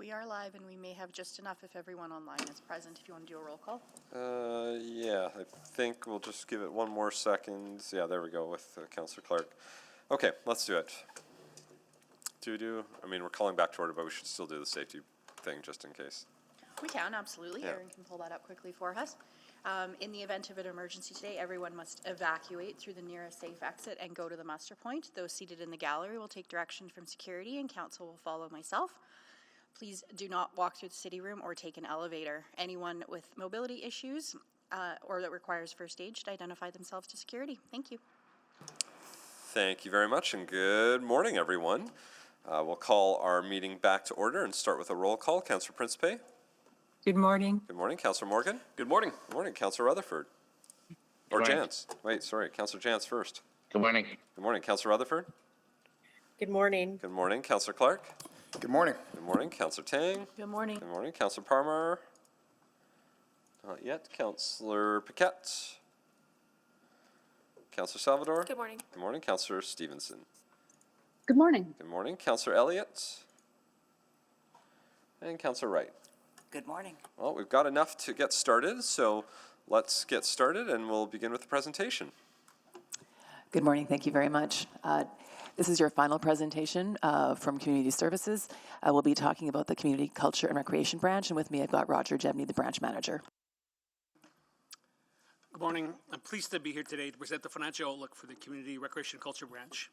We are live, and we may have just enough if everyone online is present. If you want to do a roll call. Yeah, I think we'll just give it one more second. Yeah, there we go with Councillor Clark. Okay, let's do it. I mean, we're calling back to order, but we should still do the safety thing just in case. We can, absolutely. Yeah. Erin can pull that up quickly for us. In the event of an emergency today, everyone must evacuate through the nearest safe exit and go to the muster point. Those seated in the gallery will take direction from security, and council will follow myself. Please do not walk through the city room or take an elevator. Anyone with mobility issues or that requires first aid should identify themselves to security. Thank you. Thank you very much, and good morning, everyone. We'll call our meeting back to order and start with a roll call. Councillor Principe. Good morning. Good morning. Councillor Morgan. Good morning. Good morning. Councillor Rutherford. Or Jantz. Wait, sorry. Councillor Jantz first. Good morning. Good morning. Councillor Rutherford. Good morning. Good morning. Councillor Clark. Good morning. Good morning. Councillor Tang. Good morning. Good morning. Councillor Parmar. Not yet. Councillor Paquette. Councillor Salvador. Good morning. Good morning. Councillor Stevenson. Good morning. Good morning. Councillor Elliott. And Councillor Wright. Good morning. Well, we've got enough to get started, so let's get started and we'll begin with the presentation. Good morning. Thank you very much. This is your final presentation from Community Services. We'll be talking about the Community Culture and Recreation branch, and with me I've got Roger Jebney, the branch manager. Good morning. I'm pleased to be here today to present the financial outlook for the Community Recreation Culture branch.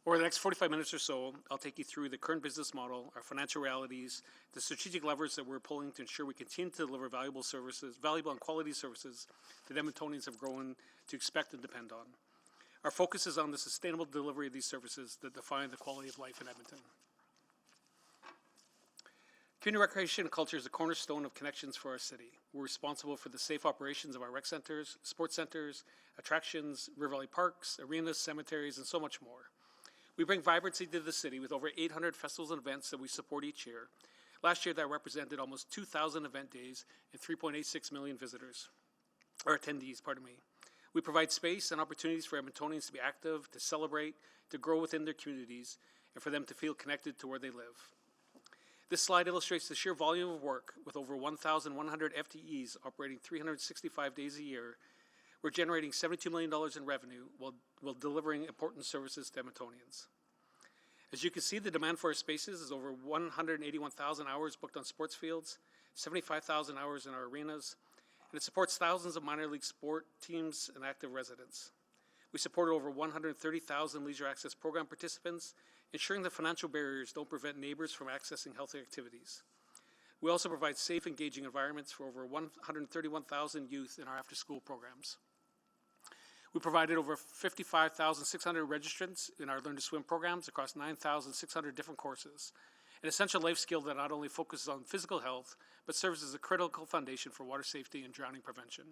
Over the next 45 minutes or so, I'll take you through the current business model, our financial realities, the strategic levers that we're pulling to ensure we continue to deliver valuable and quality services that Edmontonians have grown to expect and depend on. Our focus is on the sustainable delivery of these services that define the quality of life in Edmonton. Community recreation and culture is a cornerstone of connections for our city. We're responsible for the safe operations of our rec centers, sports centers, attractions, River Valley parks, arenas, cemeteries, and so much more. We bring vibrancy to the city with over 800 festivals and events that we support each year. Last year, that represented almost 2,000 event days and 3.86 million visitors, or attendees, pardon me. We provide space and opportunities for Edmontonians to be active, to celebrate, to grow within their communities, and for them to feel connected to where they live. This slide illustrates the sheer volume of work with over 1,100 FTEs operating 365 days a year. We're generating $72 million in revenue while delivering important services to Edmontonians. As you can see, the demand for our spaces is over 181,000 hours booked on sports fields, 75,000 hours in our arenas, and it supports thousands of minor league sport teams and active residents. We supported over 130,000 leisure access program participants, ensuring that financial barriers don't prevent neighbors from accessing healthy activities. We also provide safe, engaging environments for over 131,000 youth in our after-school programs. We provided over 55,600 registrants in our Learn to Swim programs across 9,600 different courses, an essential life skill that not only focuses on physical health, but serves as a critical foundation for water safety and drowning prevention.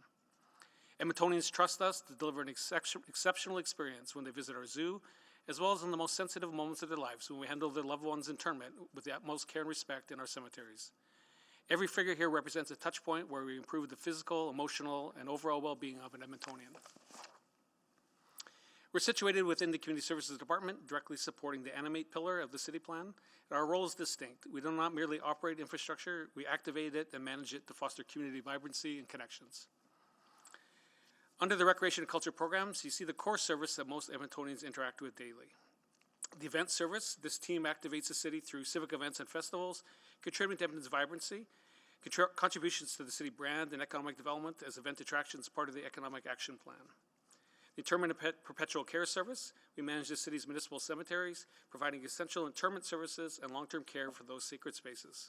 Edmontonians trust us to deliver an exceptional experience when they visit our zoo, as well as in the most sensitive moments of their lives when we handle their loved ones' interment with the utmost care and respect in our cemeteries. Every figure here represents a touch point where we improve the physical, emotional, and overall well-being of an Edmontonian. We're situated within the Community Services Department, directly supporting the Animate pillar of the city plan. And our role is distinct. We do not merely operate infrastructure, we activate it and manage it to foster community vibrancy and connections. Under the Recreation and Culture programs, you see the core service that most Edmontonians interact with daily. The event service, this team activates the city through civic events and festivals, contributing to Edmonton's vibrancy, contributions to the city brand and economic development as event attractions part of the Economic Action Plan. The Interment and Perpetual Care Service, we manage the city's municipal cemeteries, providing essential interment services and long-term care for those sacred spaces.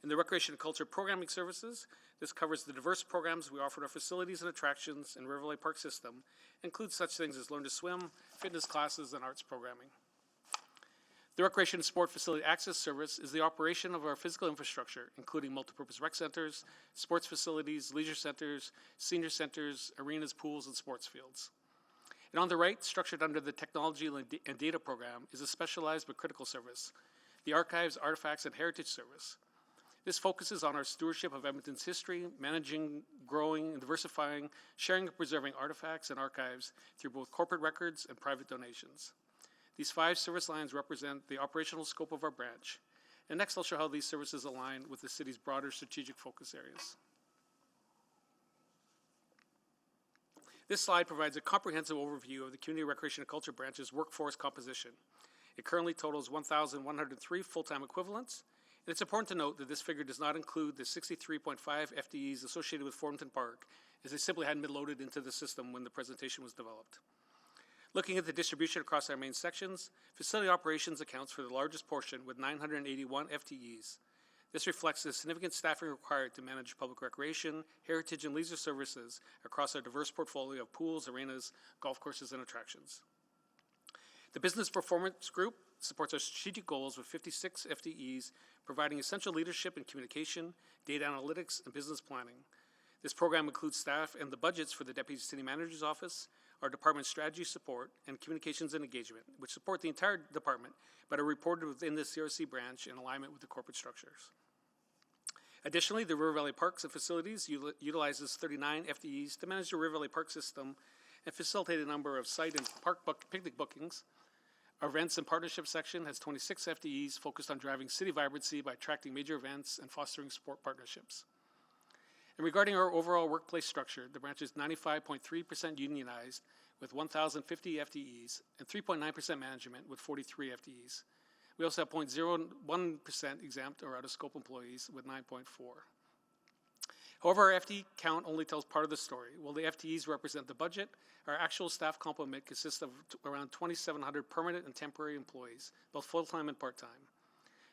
In the Recreation and Culture Programming Services, this covers the diverse programs we offer at our facilities and attractions in River Valley Park system, includes such things as Learn to Swim, fitness classes, and arts programming. The Recreation and Sport Facility Access Service is the operation of our physical infrastructure, including multipurpose rec centers, sports facilities, leisure centers, senior centers, arenas, pools, and sports fields. And on the right, structured under the Technology and Data Program, is a specialized but critical service, the Archives, Artifacts, and Heritage Service. This focuses on our stewardship of Edmonton's history, managing, growing, and diversifying, sharing and preserving artifacts and archives through both corporate records and private donations. These 5 service lines represent the operational scope of our branch, And next, I'll show how these services align with the city's broader strategic focus areas. This slide provides a comprehensive overview of the Community Recreation and Culture branch's workforce composition. It currently totals 1,103 full-time equivalents, and it's important to note that this figure does not include the 63.5 FTEs associated with Fordhamton Park, as they simply hadn't been loaded into the system when the presentation was developed. Looking at the distribution across our main sections, facility operations accounts for the largest portion with 981 FTEs. This reflects the significant staffing required to manage public recreation, heritage, and leisure services across our diverse portfolio of pools, arenas, golf courses, and attractions. The Business Performance Group supports our strategic goals with 56 FTEs, providing essential leadership in communication, data analytics, and business planning. This program includes staff and the budgets for the Deputy City Manager's Office, our department's strategy support, and communications and engagement, which support the entire department, but are reported within the CRC branch in alignment with the corporate structures. Additionally, the River Valley Parks and Facilities utilizes 39 FTEs to manage the River Valley Park system and facilitate a number of site and park picnic bookings. Our events and partnership section has 26 FTEs focused on driving city vibrancy by attracting major events and fostering sport partnerships. And regarding our overall workplace structure, the branch is 95.3% unionized with 1,050 FTEs and 3.9% management with 43 FTEs. We also have 0.01% exempt or out-of-scope employees with 9.4. However, our FTE count only tells part of the story. While the FTEs represent the budget, our actual staff complement consists of around 2,700 permanent and temporary employees, both full-time and part-time.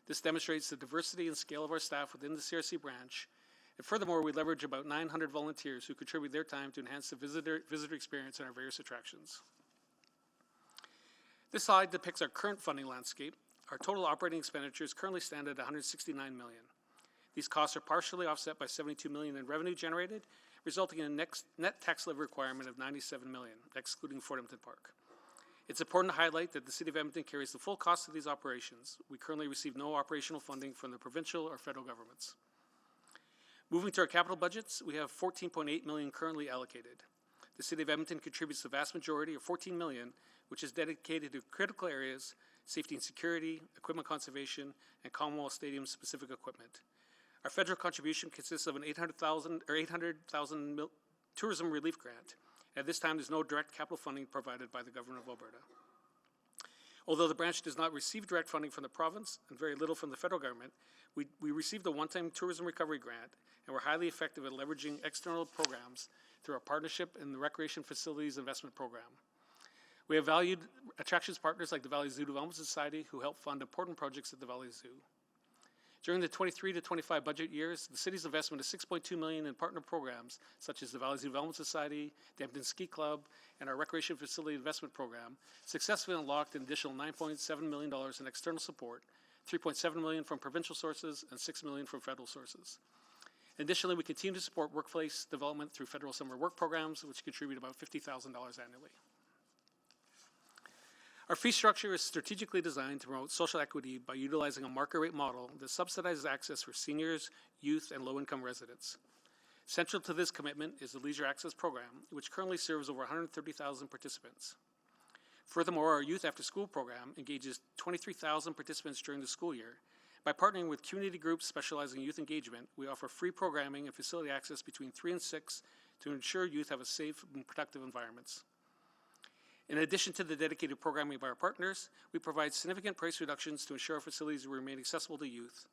This demonstrates the diversity and scale of our staff within the CRC branch. And furthermore, we leverage about 900 volunteers who contribute their time to enhance the visitor experience in our various attractions. This slide depicts our current funding landscape. Our total operating expenditures currently stand at $169 million. These costs are partially offset by $72 million in revenue generated, resulting in a net tax levy requirement of $97 million, excluding Fordhamton Park. It's important to highlight that the City of Edmonton carries the full cost of these operations. We currently receive no operational funding from the provincial or federal governments. Moving to our capital budgets, we have $14.8 million currently allocated. The City of Edmonton contributes the vast majority, or $14 million, which is dedicated to critical areas, safety and security, equipment conservation, and Commonwealth Stadium specific equipment. Our federal contribution consists of an $800,000 tourism relief grant. At this time, there's no direct capital funding provided by the Government of Alberta. Although the branch does not receive direct funding from the province and very little from the federal government, we received a one-time tourism recovery grant, and we're highly effective at leveraging external programs through our partnership in the Recreation Facilities Investment Program. We have valued attractions partners like the Valley Zoo Development Society who help fund important projects at the Valley Zoo. During the 23 to 25 budget years, the city's investment is $6.2 million in partner programs such as the Valley Zoo Development Society, the Edmonton Ski Club, and our Recreation Facility Investment Program successfully unlocked an additional $9.7 million in external support, $3.7 million from provincial sources, and $6 million from federal sources. Additionally, we continue to support workplace development through federal summer work programs, which contribute about $50,000 annually. Our fee structure is strategically designed to promote social equity by utilizing a market rate model that subsidizes access for seniors, youth, and low-income residents. Central to this commitment is the Leisure Access Program, which currently serves over 130,000 participants. Furthermore, our Youth After School program engages 23,000 participants during the school year. By partnering with community groups specializing in youth engagement, we offer free programming and facility access between 3 and 6 to ensure youth have a safe and productive environments. In addition to the dedicated programming by our partners, we provide significant price reductions to ensure our facilities remain accessible to youth.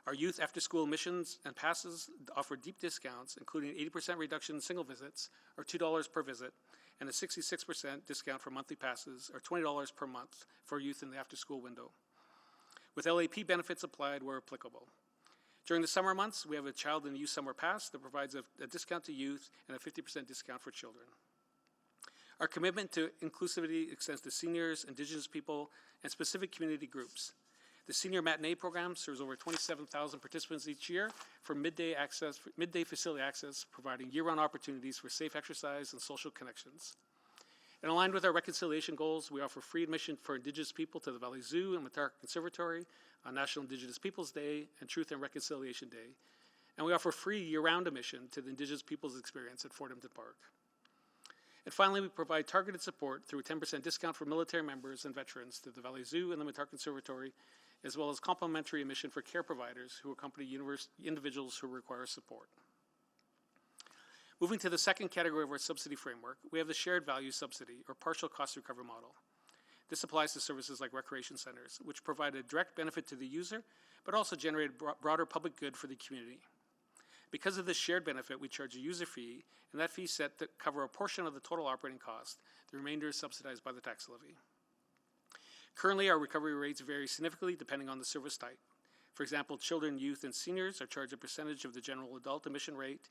Our youth after-school admissions and passes offer deep discounts, including an 80% reduction in single visits, or $2 per visit, and a 66% discount for monthly passes, or $20 per month for youth in the after-school window, with LAP benefits applied where applicable. During the summer months, we have a Child and Youth Summer Pass that provides a discount to youth and a 50% discount for children. Our commitment to inclusivity extends to seniors, Indigenous people, and specific community groups. The Senior Matinee Program serves over 27,000 participants each year for midday facility access, providing year-round opportunities for safe exercise and social connections. And aligned with our reconciliation goals, we offer free admission for Indigenous people to the Valley Zoo and Matarka Conservatory on National Indigenous Peoples Day and Truth and Reconciliation Day. And we offer free year-round admission to the Indigenous Peoples Experience at Fordhamton Park. And finally, we provide targeted support through a 10% discount for military members and veterans to the Valley Zoo and the Matarka Conservatory as well as complimentary admission for care providers who accompany individuals who require support. Moving to the second category of our subsidy framework, we have the shared value subsidy, or partial cost recovery model. This applies to services like recreation centers, which provide a direct benefit to the user, but also generate broader public good for the community. Because of this shared benefit, we charge a user fee, and that fee is set to cover a portion of the total operating cost. The remainder is subsidized by the tax levy. Currently, our recovery rates vary significantly depending on the service type. For example, children, youth, and seniors are charged a percentage of the general adult admission rate,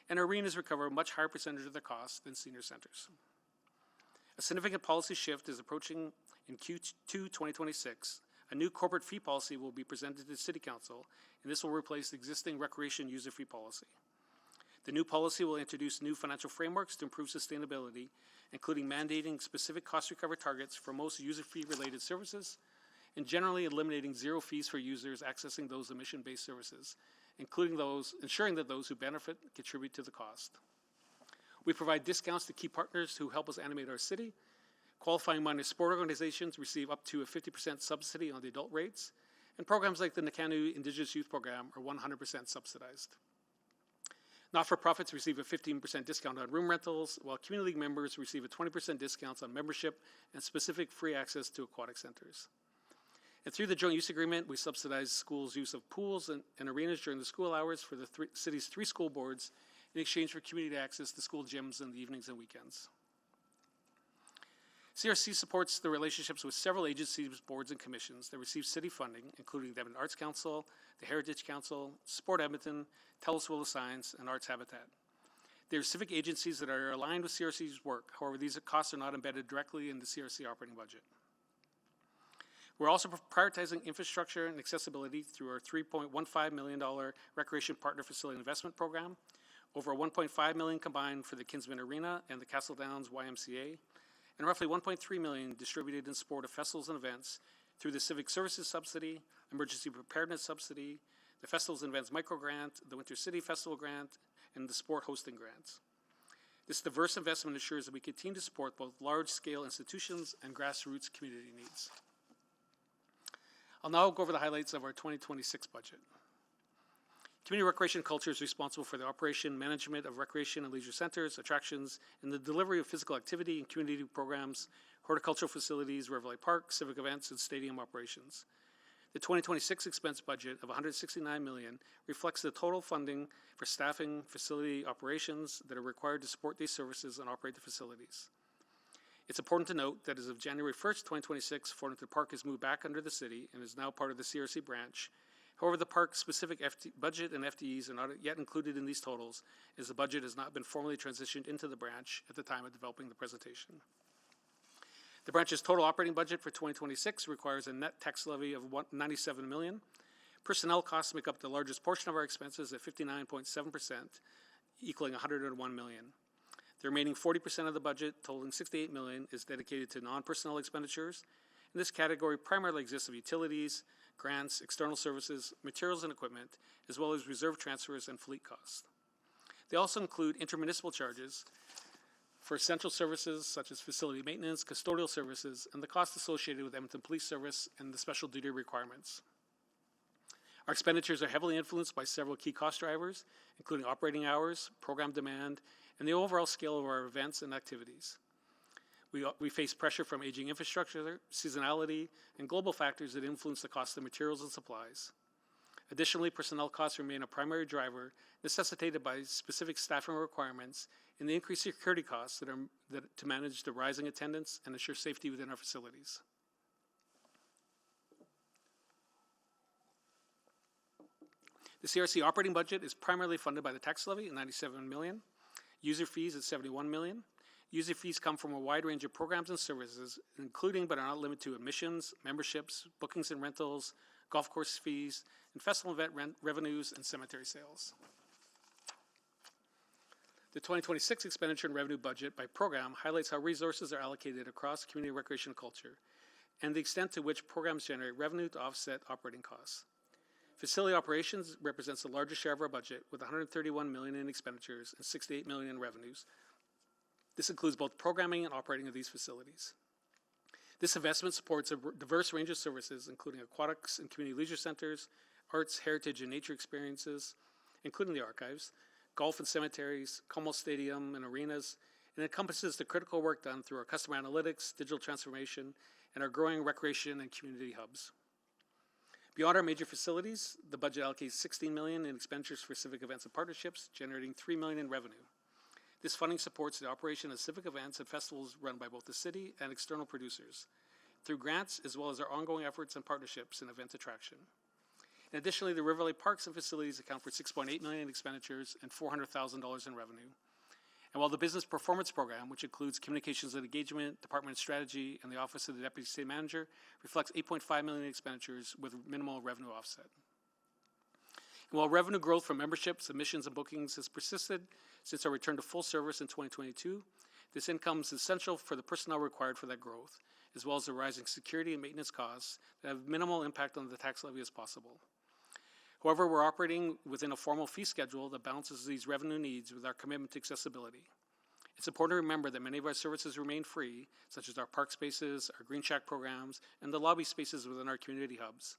and arenas recover a much higher percentage of their costs than senior centers. A significant policy shift is approaching in Q2 2026. A new corporate fee policy will be presented to City Council, and this will replace the existing recreation user fee policy. The new policy will introduce new financial frameworks to improve sustainability, including mandating specific cost recovery targets for most user fee related services, and generally eliminating zero fees for users accessing those emission-based services, ensuring that those who benefit contribute to the cost. We provide discounts to key partners who help us animate our city. Qualifying minor sport organizations receive up to a 50% subsidy on the adult rates, and programs like the Nakanu Indigenous Youth Program are 100% subsidized. Not-for-profits receive a 15% discount on room rentals, while community league members receive a 20% discount on membership and specific free access to aquatic centers. And through the joint use agreement, we subsidize schools' use of pools and arenas during the school hours for the city's 3 school boards in exchange for community access to school gyms in the evenings and weekends. CRC supports the relationships with several agencies, boards, and commissions that receive city funding, including the Edmonton Arts Council, the Heritage Council, Sport Edmonton, TELUS Wheel of Science, and Arts Habitat. They are civic agencies that are aligned with CRC's work. However, these costs are not embedded directly in the CRC operating budget. We're also prioritizing infrastructure and accessibility through our $3.15 million Recreation Partner Facility Investment Program, over $1.5 million combined for the Kinsman Arena and the Castle Downs YMCA, and roughly $1.3 million distributed in support of festivals and events through the Civic Services Subsidy, Emergency Preparedness Subsidy, the Festivals and Events Micro Grant, the Winter City Festival Grant, and the Sport Hosting Grants. This diverse investment ensures that we continue to support both large-scale institutions and grassroots community needs. I'll now go over the highlights of our 2026 budget. Community Recreation Culture is responsible for the operation, management of recreation and leisure centers, attractions, and the delivery of physical activity and community programs, horticultural facilities, River Valley Park, civic events, and stadium operations. The 2026 expense budget of $169 million reflects the total funding for staffing, facility operations that are required to support these services and operate the facilities. It's important to note that as of January 1st, 2026, Fort Edmonton Park has moved back under the city and is now part of the CRC branch. However, the park's specific budget and FTEs are not yet included in these totals, as the budget has not been formally transitioned into the branch at the time of developing the presentation. The branch's total operating budget for 2026 requires a net tax levy of $97 million. Personnel costs make up the largest portion of our expenses at 59.7%, equaling $101 million. The remaining 40% of the budget, totaling $68 million, is dedicated to non-personnel expenditures. And this category primarily exists of utilities, grants, external services, materials and equipment, as well as reserve transfers and fleet costs. They also include intermunicipal charges for essential services such as facility maintenance, custodial services, and the costs associated with Edmonton Police Service and the special duty requirements. Our expenditures are heavily influenced by several key cost drivers, including operating hours, program demand, and the overall scale of our events and activities. We face pressure from aging infrastructure, seasonality, and global factors that influence the cost of materials and supplies. Additionally, personnel costs remain a primary driver, necessitated by specific staffing requirements and the increased security costs to manage the rising attendance and ensure safety within our facilities. The CRC operating budget is primarily funded by the tax levy at $97 million, user fees at $71 million. User fees come from a wide range of programs and services, including but are not limited to admissions, memberships, bookings and rentals, golf course fees, and festival event revenues and cemetery sales. The 2026 expenditure and revenue budget by program highlights how resources are allocated across community recreation and culture and the extent to which programs generate revenue to offset operating costs. Facility operations represents the largest share of our budget with $131 million in expenditures and $68 million in revenues. This includes both programming and operating of these facilities. This investment supports a diverse range of services, including aquatics and community leisure centers, arts, heritage, and nature experiences, including the archives, golf and cemeteries, Como Stadium and arenas, and encompasses the critical work done through our customer analytics, digital transformation, and our growing recreation and community hubs. Beyond our major facilities, the budget allocates $16 million in expenditures for civic events and partnerships, generating $3 million in revenue. This funding supports the operation of civic events and festivals run by both the city and external producers, through grants as well as our ongoing efforts and partnerships in event attraction. And additionally, the River Valley Parks and facilities account for $6.8 million in expenditures and $400,000 in revenue. And while the Business Performance Program, which includes communications and engagement, department and strategy, and the Office of the Deputy City Manager, reflects $8.5 million in expenditures with minimal revenue offset. And while revenue growth from memberships, admissions, and bookings has persisted since our return to full service in 2022, this income is essential for the personnel required for that growth, as well as the rising security and maintenance costs that have minimal impact on the tax levy as possible. However, we're operating within a formal fee schedule that balances these revenue needs with our commitment to accessibility. It's important to remember that many of our services remain free, such as our park spaces, our Green Shack programs, and the lobby spaces within our community hubs.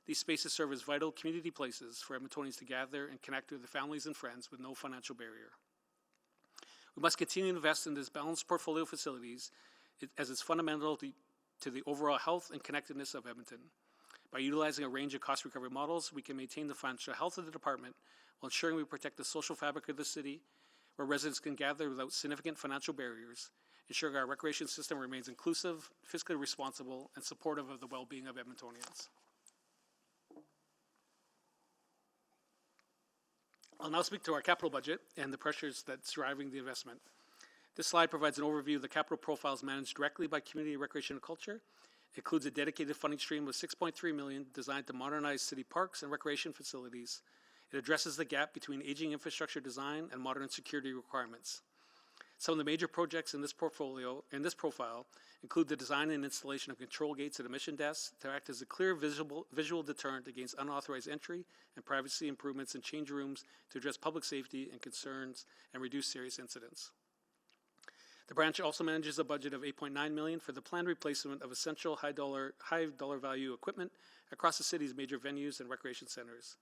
These spaces serve as vital community places for Edmontonians to gather and connect with their families and friends with no financial barrier. We must continue to invest in this balanced portfolio of facilities as it's fundamental to the overall health and connectedness of Edmonton. By utilizing a range of cost recovery models, we can maintain the financial health of the department while ensuring we protect the social fabric of the city, where residents can gather without significant financial barriers, ensuring our recreation system remains inclusive, fiscally responsible, and supportive of the well-being of Edmontonians. I'll now speak to our capital budget and the pressures that's driving the investment. This slide provides an overview of the capital profiles managed directly by Community, Recreation, and Culture. It includes a dedicated funding stream with $6.3 million designed to modernize city parks and recreation facilities. It addresses the gap between aging infrastructure design and modern security requirements. Some of the major projects in this profile include the design and installation of control gates at admission desks to act as a clear visual deterrent against unauthorized entry, and privacy improvements in change rooms to address public safety and concerns and reduce serious incidents. The branch also manages a budget of $8.9 million for the planned replacement of essential high dollar value equipment across the city's major venues and recreation centers.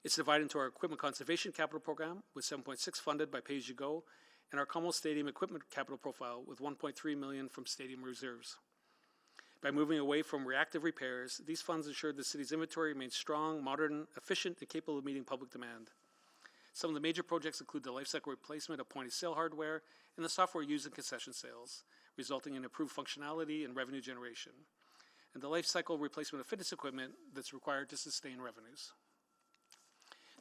It's divided into our equipment conservation capital program with $7.6 million funded by pay-as-you-go, and our Como Stadium equipment capital profile with $1.3 million from stadium reserves. By moving away from reactive repairs, these funds ensure the city's inventory remains strong, modern, efficient, and capable of meeting public demand. Some of the major projects include the lifecycle replacement of point-of-sale hardware and the software used in concession sales, resulting in improved functionality and revenue generation, and the lifecycle replacement of fitness equipment that's required to sustain revenues.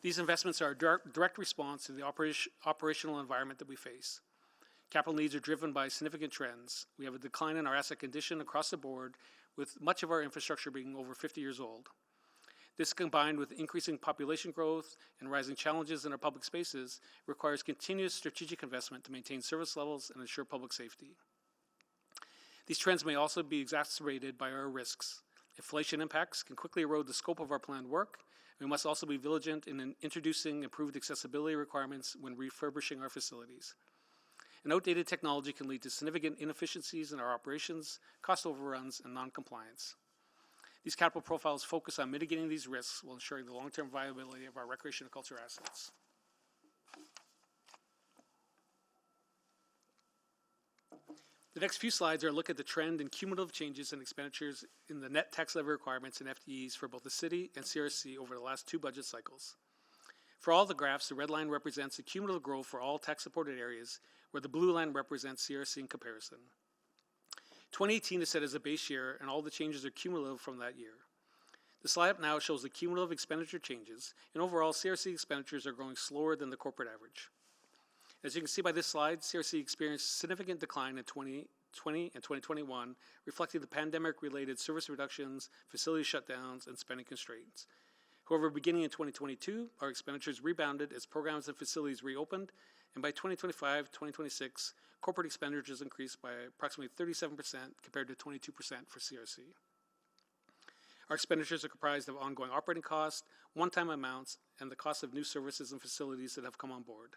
These investments are a direct response to the operational environment that we face. Capital needs are driven by significant trends. We have a decline in our asset condition across the board, with much of our infrastructure being over 50 years old. This, combined with increasing population growth and rising challenges in our public spaces, requires continuous strategic investment to maintain service levels and ensure public safety. These trends may also be exacerbated by our risks. Inflation impacts can quickly erode the scope of our planned work. We must also be vigilant in introducing improved accessibility requirements when refurbishing our facilities. And outdated technology can lead to significant inefficiencies in our operations, cost overruns, and non-compliance. These capital profiles focus on mitigating these risks while ensuring the long-term viability of our recreation and culture assets. The next few slides are a look at the trend in cumulative changes in expenditures in the net tax levy requirements and FTEs for both the city and CRC over the last 2 budget cycles. For all the graphs, the red line represents the cumulative growth for all tax-supported areas, where the blue line represents CRC in comparison. 2018 is set as a base year, and all the changes are cumulative from that year. The slide up now shows the cumulative expenditure changes, and overall, CRC expenditures are growing slower than the corporate average. As you can see by this slide, CRC experienced significant decline in 2020 and 2021, reflecting the pandemic-related service reductions, facility shutdowns, and spending constraints. However, beginning in 2022, our expenditures rebounded as programs and facilities reopened, and by 2025-2026, corporate expenditures increased by approximately 37% compared to 22% for CRC. Our expenditures are comprised of ongoing operating costs, one-time amounts, and the cost of new services and facilities that have come on board.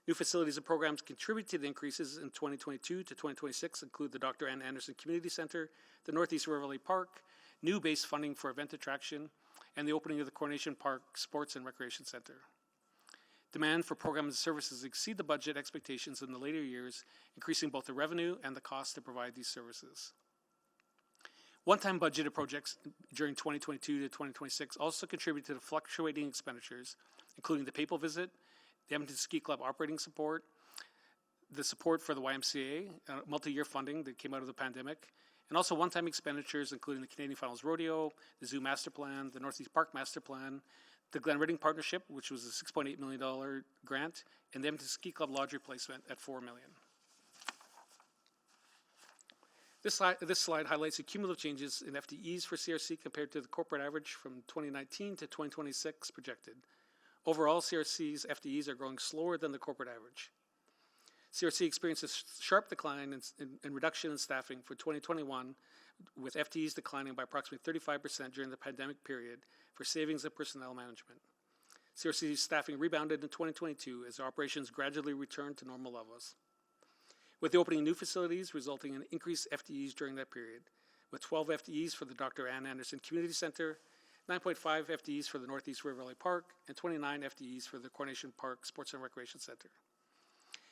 New facilities and programs contribute to the increases in 2022 to 2026 include the Dr. Ann Anderson Community Center, the Northeast River Valley Park, new base funding for event attraction, and the opening of the Coronation Park Sports and Recreation Center. Demand for programs and services exceed the budget expectations in the later years, increasing both the revenue and the cost to provide these services. One-time budgeted projects during 2022 to 2026 also contribute to the fluctuating expenditures, including the Papal visit, the Edmonton Ski Club operating support, the support for the YMCA, multi-year funding that came out of the pandemic, and also one-time expenditures including the Canadian Finals Rodeo, the Zoo Master Plan, the Northeast Park Master Plan, the Glen Ridding Partnership, which was a $6.8 million grant, and the Edmonton Ski Club Lodge replacement at $4 million. This slide highlights the cumulative changes in FTEs for CRC compared to the corporate average from 2019 to 2026 projected. Overall, CRC's FTEs are growing slower than the corporate average. CRC experienced a sharp decline in reduction in staffing for 2021, with FTEs declining by approximately 35% during the pandemic period for savings and personnel management. CRC's staffing rebounded in 2022 as operations gradually returned to normal levels, with the opening of new facilities resulting in increased FTEs during that period, with 12 FTEs for the Dr. Ann Anderson Community Center, 9.5 FTEs for the Northeast River Valley Park, and 29 FTEs for the Coronation Park Sports and Recreation Center.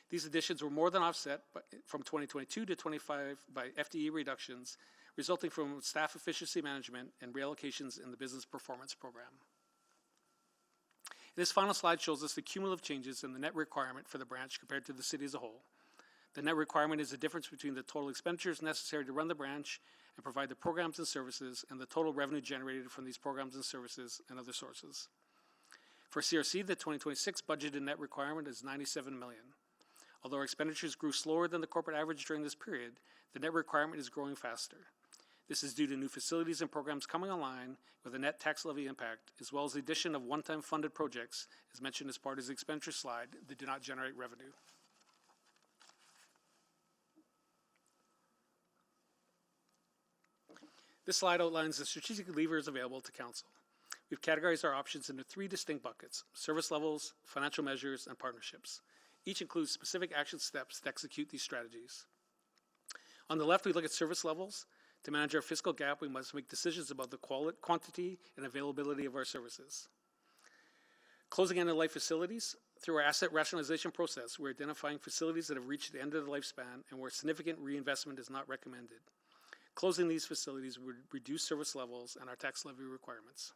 These additions were more than offset from 2022 to 25 by FTE reductions resulting from staff efficiency management and reallocations in the Business Performance Program. This final slide shows us the cumulative changes in the net requirement for the branch compared to the city as a whole. The net requirement is the difference between the total expenditures necessary to run the branch and provide the programs and services and the total revenue generated from these programs and services and other sources. For CRC, the 2026 budgeted net requirement is $97 million. Although our expenditures grew slower than the corporate average during this period, the net requirement is growing faster. This is due to new facilities and programs coming online with a net tax levy impact, as well as the addition of one-time funded projects, as mentioned as part of the expenditure slide, that do not generate revenue. This slide outlines the strategic levers available to Council. We've categorized our options into 3 distinct buckets: service levels, financial measures, and partnerships. Each includes specific action steps to execute these strategies. On the left, we look at service levels. To manage our fiscal gap, we must make decisions about the quantity and availability of our services. Closing end-of-life facilities. Through our asset rationalization process, we're identifying facilities that have reached the end of the lifespan and where significant reinvestment is not recommended. Closing these facilities would reduce service levels and our tax levy requirements.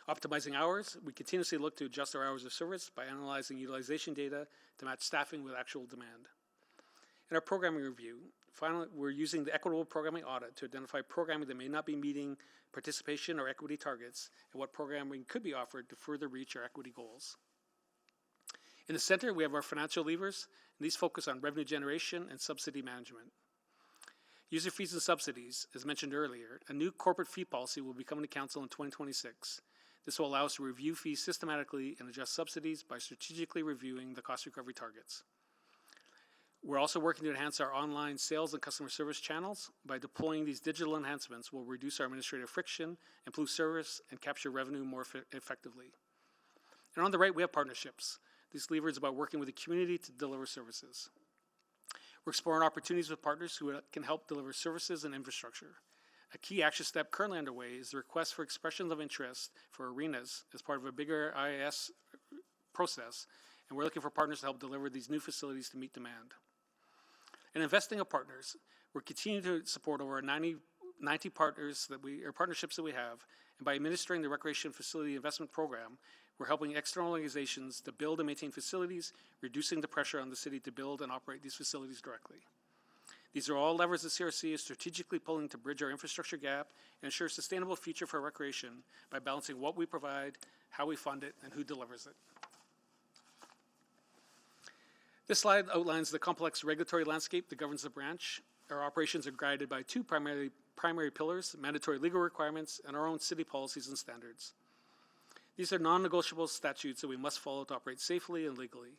Optimizing hours. We continuously look to adjust our hours of service by analyzing utilization data to match staffing with actual demand. In our programming review, finally, we're using the equitable programming audit to identify programming that may not be meeting participation or equity targets and what programming could be offered to further reach our equity goals. In the center, we have our financial levers, and these focus on revenue generation and subsidy management. User fees and subsidies, as mentioned earlier, a new corporate fee policy will be coming to Council in 2026. This will allow us to review fees systematically and adjust subsidies by strategically reviewing the cost recovery targets. We're also working to enhance our online sales and customer service channels. By deploying these digital enhancements, we'll reduce our administrative friction, improve service, and capture revenue more effectively. And on the right, we have partnerships. This lever is about working with the community to deliver services. We're exploring opportunities with partners who can help deliver services and infrastructure. A key action step currently underway is the request for expressions of interest for arenas as part of a bigger IIS process, and we're looking for partners to help deliver these new facilities to meet demand. And investing in partners, we're continuing to support over 90 partnerships that we have, and by administering the Recreation Facility Investment Program, we're helping external organizations to build and maintain facilities, reducing the pressure on the city to build and operate these facilities directly. These are all levers that CRC is strategically pulling to bridge our infrastructure gap and ensure a sustainable future for recreation by balancing what we provide, how we fund it, and who delivers it. This slide outlines the complex regulatory landscape that governs the branch. Our operations are guided by 2 primary pillars: mandatory legal requirements and our own city policies and standards. These are non-negotiable statutes that we must follow to operate safely and legally.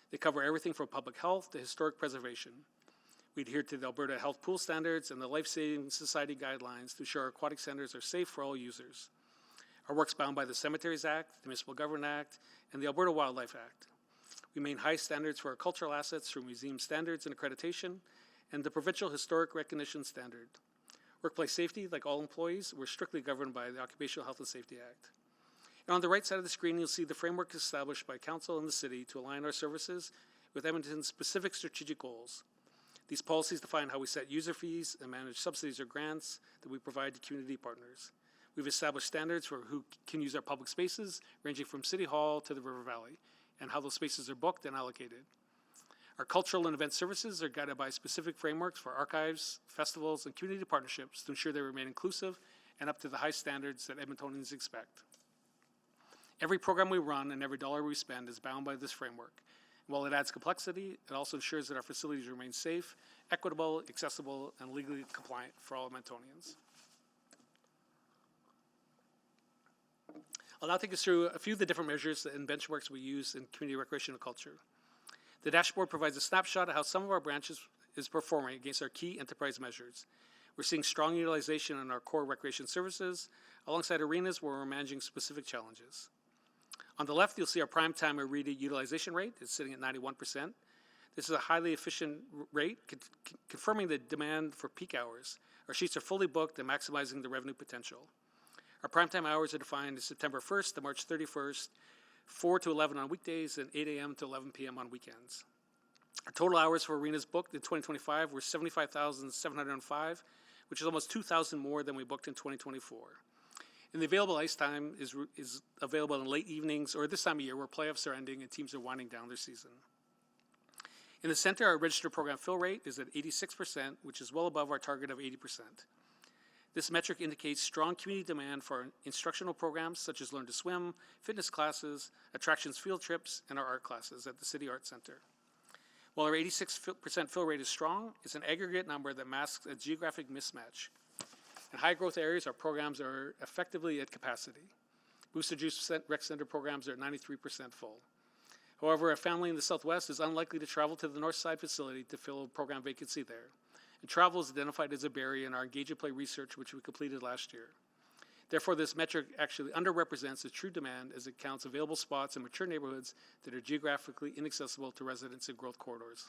They cover everything from public health to historic preservation. We adhere to the Alberta Health Pool Standards and the Life Saving Society guidelines to ensure our aquatic centers are safe for all users. Our work's bound by the Cemeteries Act, the Municipal Government Act, and the Alberta Wildlife Act. We maintain high standards for our cultural assets through museum standards and accreditation and the Provincial Historic Recognition Standard. Workplace safety, like all employees, we're strictly governed by the Occupational Health and Safety Act. And on the right side of the screen, you'll see the framework established by Council and the City to align our services with Edmonton's specific strategic goals. These policies define how we set user fees and manage subsidies or grants that we provide to community partners. We've established standards for who can use our public spaces, ranging from City Hall to the River Valley, and how those spaces are booked and allocated. Our cultural and event services are guided by specific frameworks for archives, festivals, and community partnerships to ensure they remain inclusive and up to the high standards that Edmontonians expect. Every program we run and every dollar we spend is bound by this framework. While it adds complexity, it also ensures that our facilities remain safe, equitable, accessible, and legally compliant for all Edmontonians. I'll now take us through a few of the different measures and benchmarks we use in community recreation and culture. The dashboard provides a snapshot of how some of our branches is performing against our key enterprise measures. We're seeing strong utilization in our core recreation services, alongside arenas where we're managing specific challenges. On the left, you'll see our prime-time arena utilization rate is sitting at 91%. This is a highly efficient rate, confirming the demand for peak hours. Our sheets are fully booked and maximizing the revenue potential. Our prime-time hours are defined as September 1st to March 31st, 4 to 11 on weekdays, and 8 a.m. to 11 p.m. on weekends. Our total hours for arenas booked in 2025 were 75,705, which is almost 2,000 more than we booked in 2024. And the available ice time is available in late evenings or this time of year where playoffs are ending and teams are winding down their season. In the center, our registered program fill rate is at 86%, which is well above our target of 80%. This metric indicates strong community demand for our instructional programs such as Learn to Swim, fitness classes, attractions field trips, and our art classes at the City Arts Center. While our 86% fill rate is strong, it's an aggregate number that masks a geographic mismatch. In high-growth areas, our programs are effectively at capacity. Booster Juice Rec Center programs are at 93% full. However, a family in the Southwest is unlikely to travel to the North Side facility to fill a program vacancy there. And travel is identified as a barrier in our Engage and Play research, which we completed last year. Therefore, this metric actually underrepresents the true demand as it counts available spots in mature neighborhoods that are geographically inaccessible to residents in growth corridors.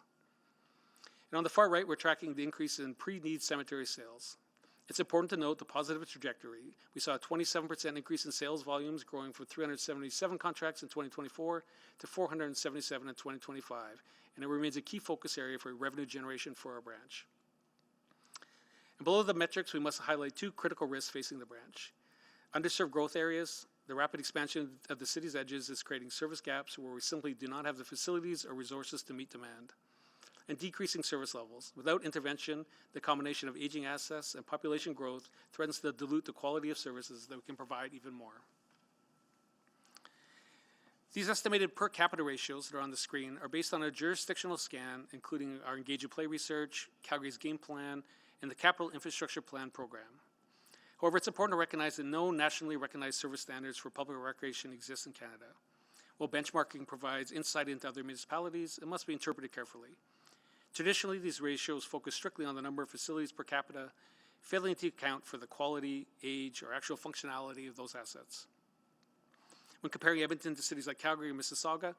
And on the far right, we're tracking the increase in pre-need cemetery sales. It's important to note the positive trajectory. We saw a 27% increase in sales volumes, growing from 377 contracts in 2024 to 477 in 2025, and it remains a key focus area for revenue generation for our branch. And below the metrics, we must highlight two critical risks facing the branch. Underserved growth areas. The rapid expansion of the city's edges is creating service gaps where we simply do not have the facilities or resources to meet demand. And decreasing service levels. Without intervention, the combination of aging assets and population growth threatens to dilute the quality of services that we can provide even more. These estimated per capita ratios that are on the screen are based on a jurisdictional scan, including our Engage and Play research, Calgary's game plan, and the Capital Infrastructure Plan program. However, it's important to recognize that no nationally recognized service standards for public recreation exist in Canada. While benchmarking provides insight into other municipalities, it must be interpreted carefully. Traditionally, these ratios focus strictly on the number of facilities per capita, failing to account for the quality, age, or actual functionality of those assets. When comparing Edmonton to cities like Calgary and Mississauga,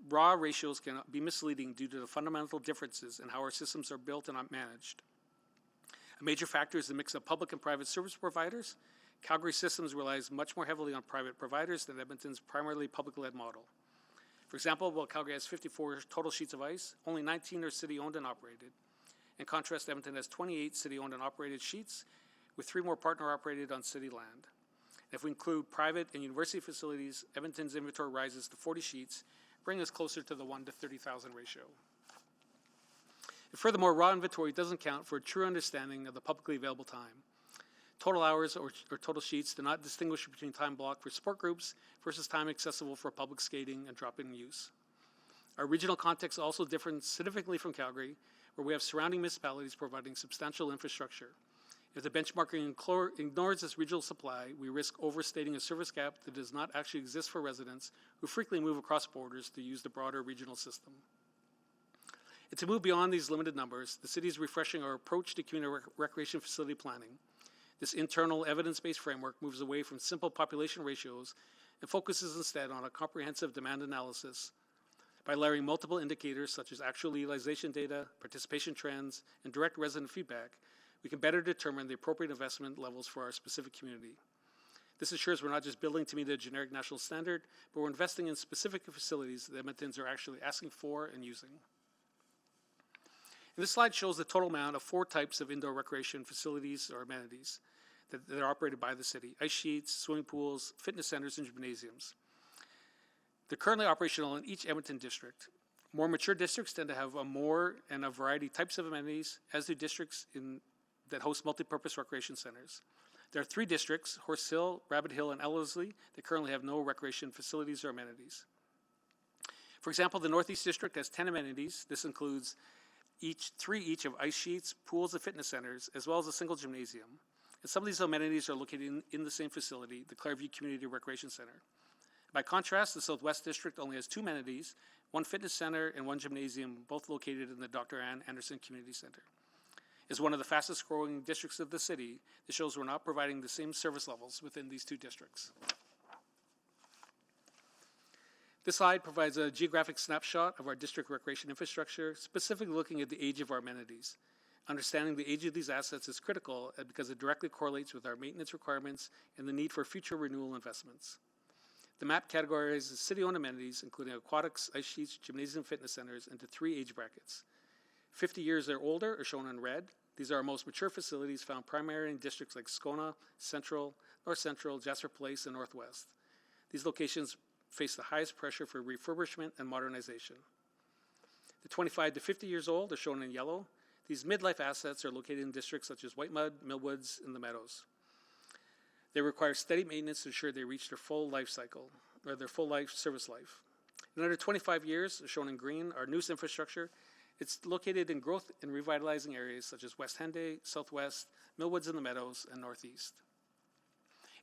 raw ratios can be misleading due to the fundamental differences in how our systems are built and managed. A major factor is the mix of public and private service providers. Calgary systems relies much more heavily on private providers than Edmonton's primarily public-led model. For example, while Calgary has 54 total sheets of ice, only 19 are city-owned and operated. In contrast, Edmonton has 28 city-owned and operated sheets, with 3 more partner-operated on city land. If we include private and university facilities, Edmonton's inventory rises to 40 sheets, bringing us closer to the 1 to 30,000 ratio. And furthermore, raw inventory doesn't count for a true understanding of the publicly available time. Total hours or total sheets do not distinguish between time blocked for sport groups versus time accessible for public skating and drop-in use. Our regional context also differs significantly from Calgary, where we have surrounding municipalities providing substantial infrastructure. If the benchmarking ignores this regional supply, we risk overstating a service gap that does not actually exist for residents who frequently move across borders to use the broader regional system. And to move beyond these limited numbers, the city is refreshing our approach to community recreation facility planning. This internal evidence-based framework moves away from simple population ratios and focuses instead on a comprehensive demand analysis, By layering multiple indicators such as actual utilization data, participation trends, and direct resident feedback, we can better determine the appropriate investment levels for our specific community. This ensures we're not just building to meet a generic national standard, but we're investing in specific facilities that Edmontons are actually asking for and using. And this slide shows the total amount of 4 types of indoor recreation facilities or amenities that are operated by the city: ice sheets, swimming pools, fitness centers, and gymnasiums. They're currently operational in each Edmonton district. More mature districts tend to have more and a variety types of amenities, as do districts that host multi-purpose recreation centers. There are 3 districts, Horse Hill, Rabbit Hill, and Ellerslie, that currently have no recreation facilities or amenities. For example, the Northeast District has 10 amenities. This includes 3 each of ice sheets, pools, and fitness centers, as well as a single gymnasium. And some of these amenities are located in the same facility, the Clareview Community Recreation Center. By contrast, the Southwest District only has 2 amenities, 1 fitness center and 1 gymnasium, both located in the Dr. Ann Anderson Community Center. As one of the fastest growing districts of the city, this shows we're not providing the same service levels within these 2 districts. This slide provides a geographic snapshot of our district recreation infrastructure, specifically looking at the age of our amenities. Understanding the age of these assets is critical because it directly correlates with our maintenance requirements and the need for future renewal investments. The map categorizes city-owned amenities, including aquatics, ice sheets, gymnasium, fitness centers, into 3 age brackets. 50 years or older are shown in red. These are our most mature facilities found primarily in districts like Scona, Central, North Central, Jasper Place, and Northwest. These locations face the highest pressure for refurbishment and modernization. The 25 to 50 years old are shown in yellow. These midlife assets are located in districts such as Whitemud, Millwoods, and the Meadows. They require steady maintenance to ensure they reach their full life cycle, or their full life service life. And under 25 years, shown in green, our newest infrastructure, it's located in growth and revitalizing areas such as West Henday, Southwest, Millwoods in the Meadows, and Northeast.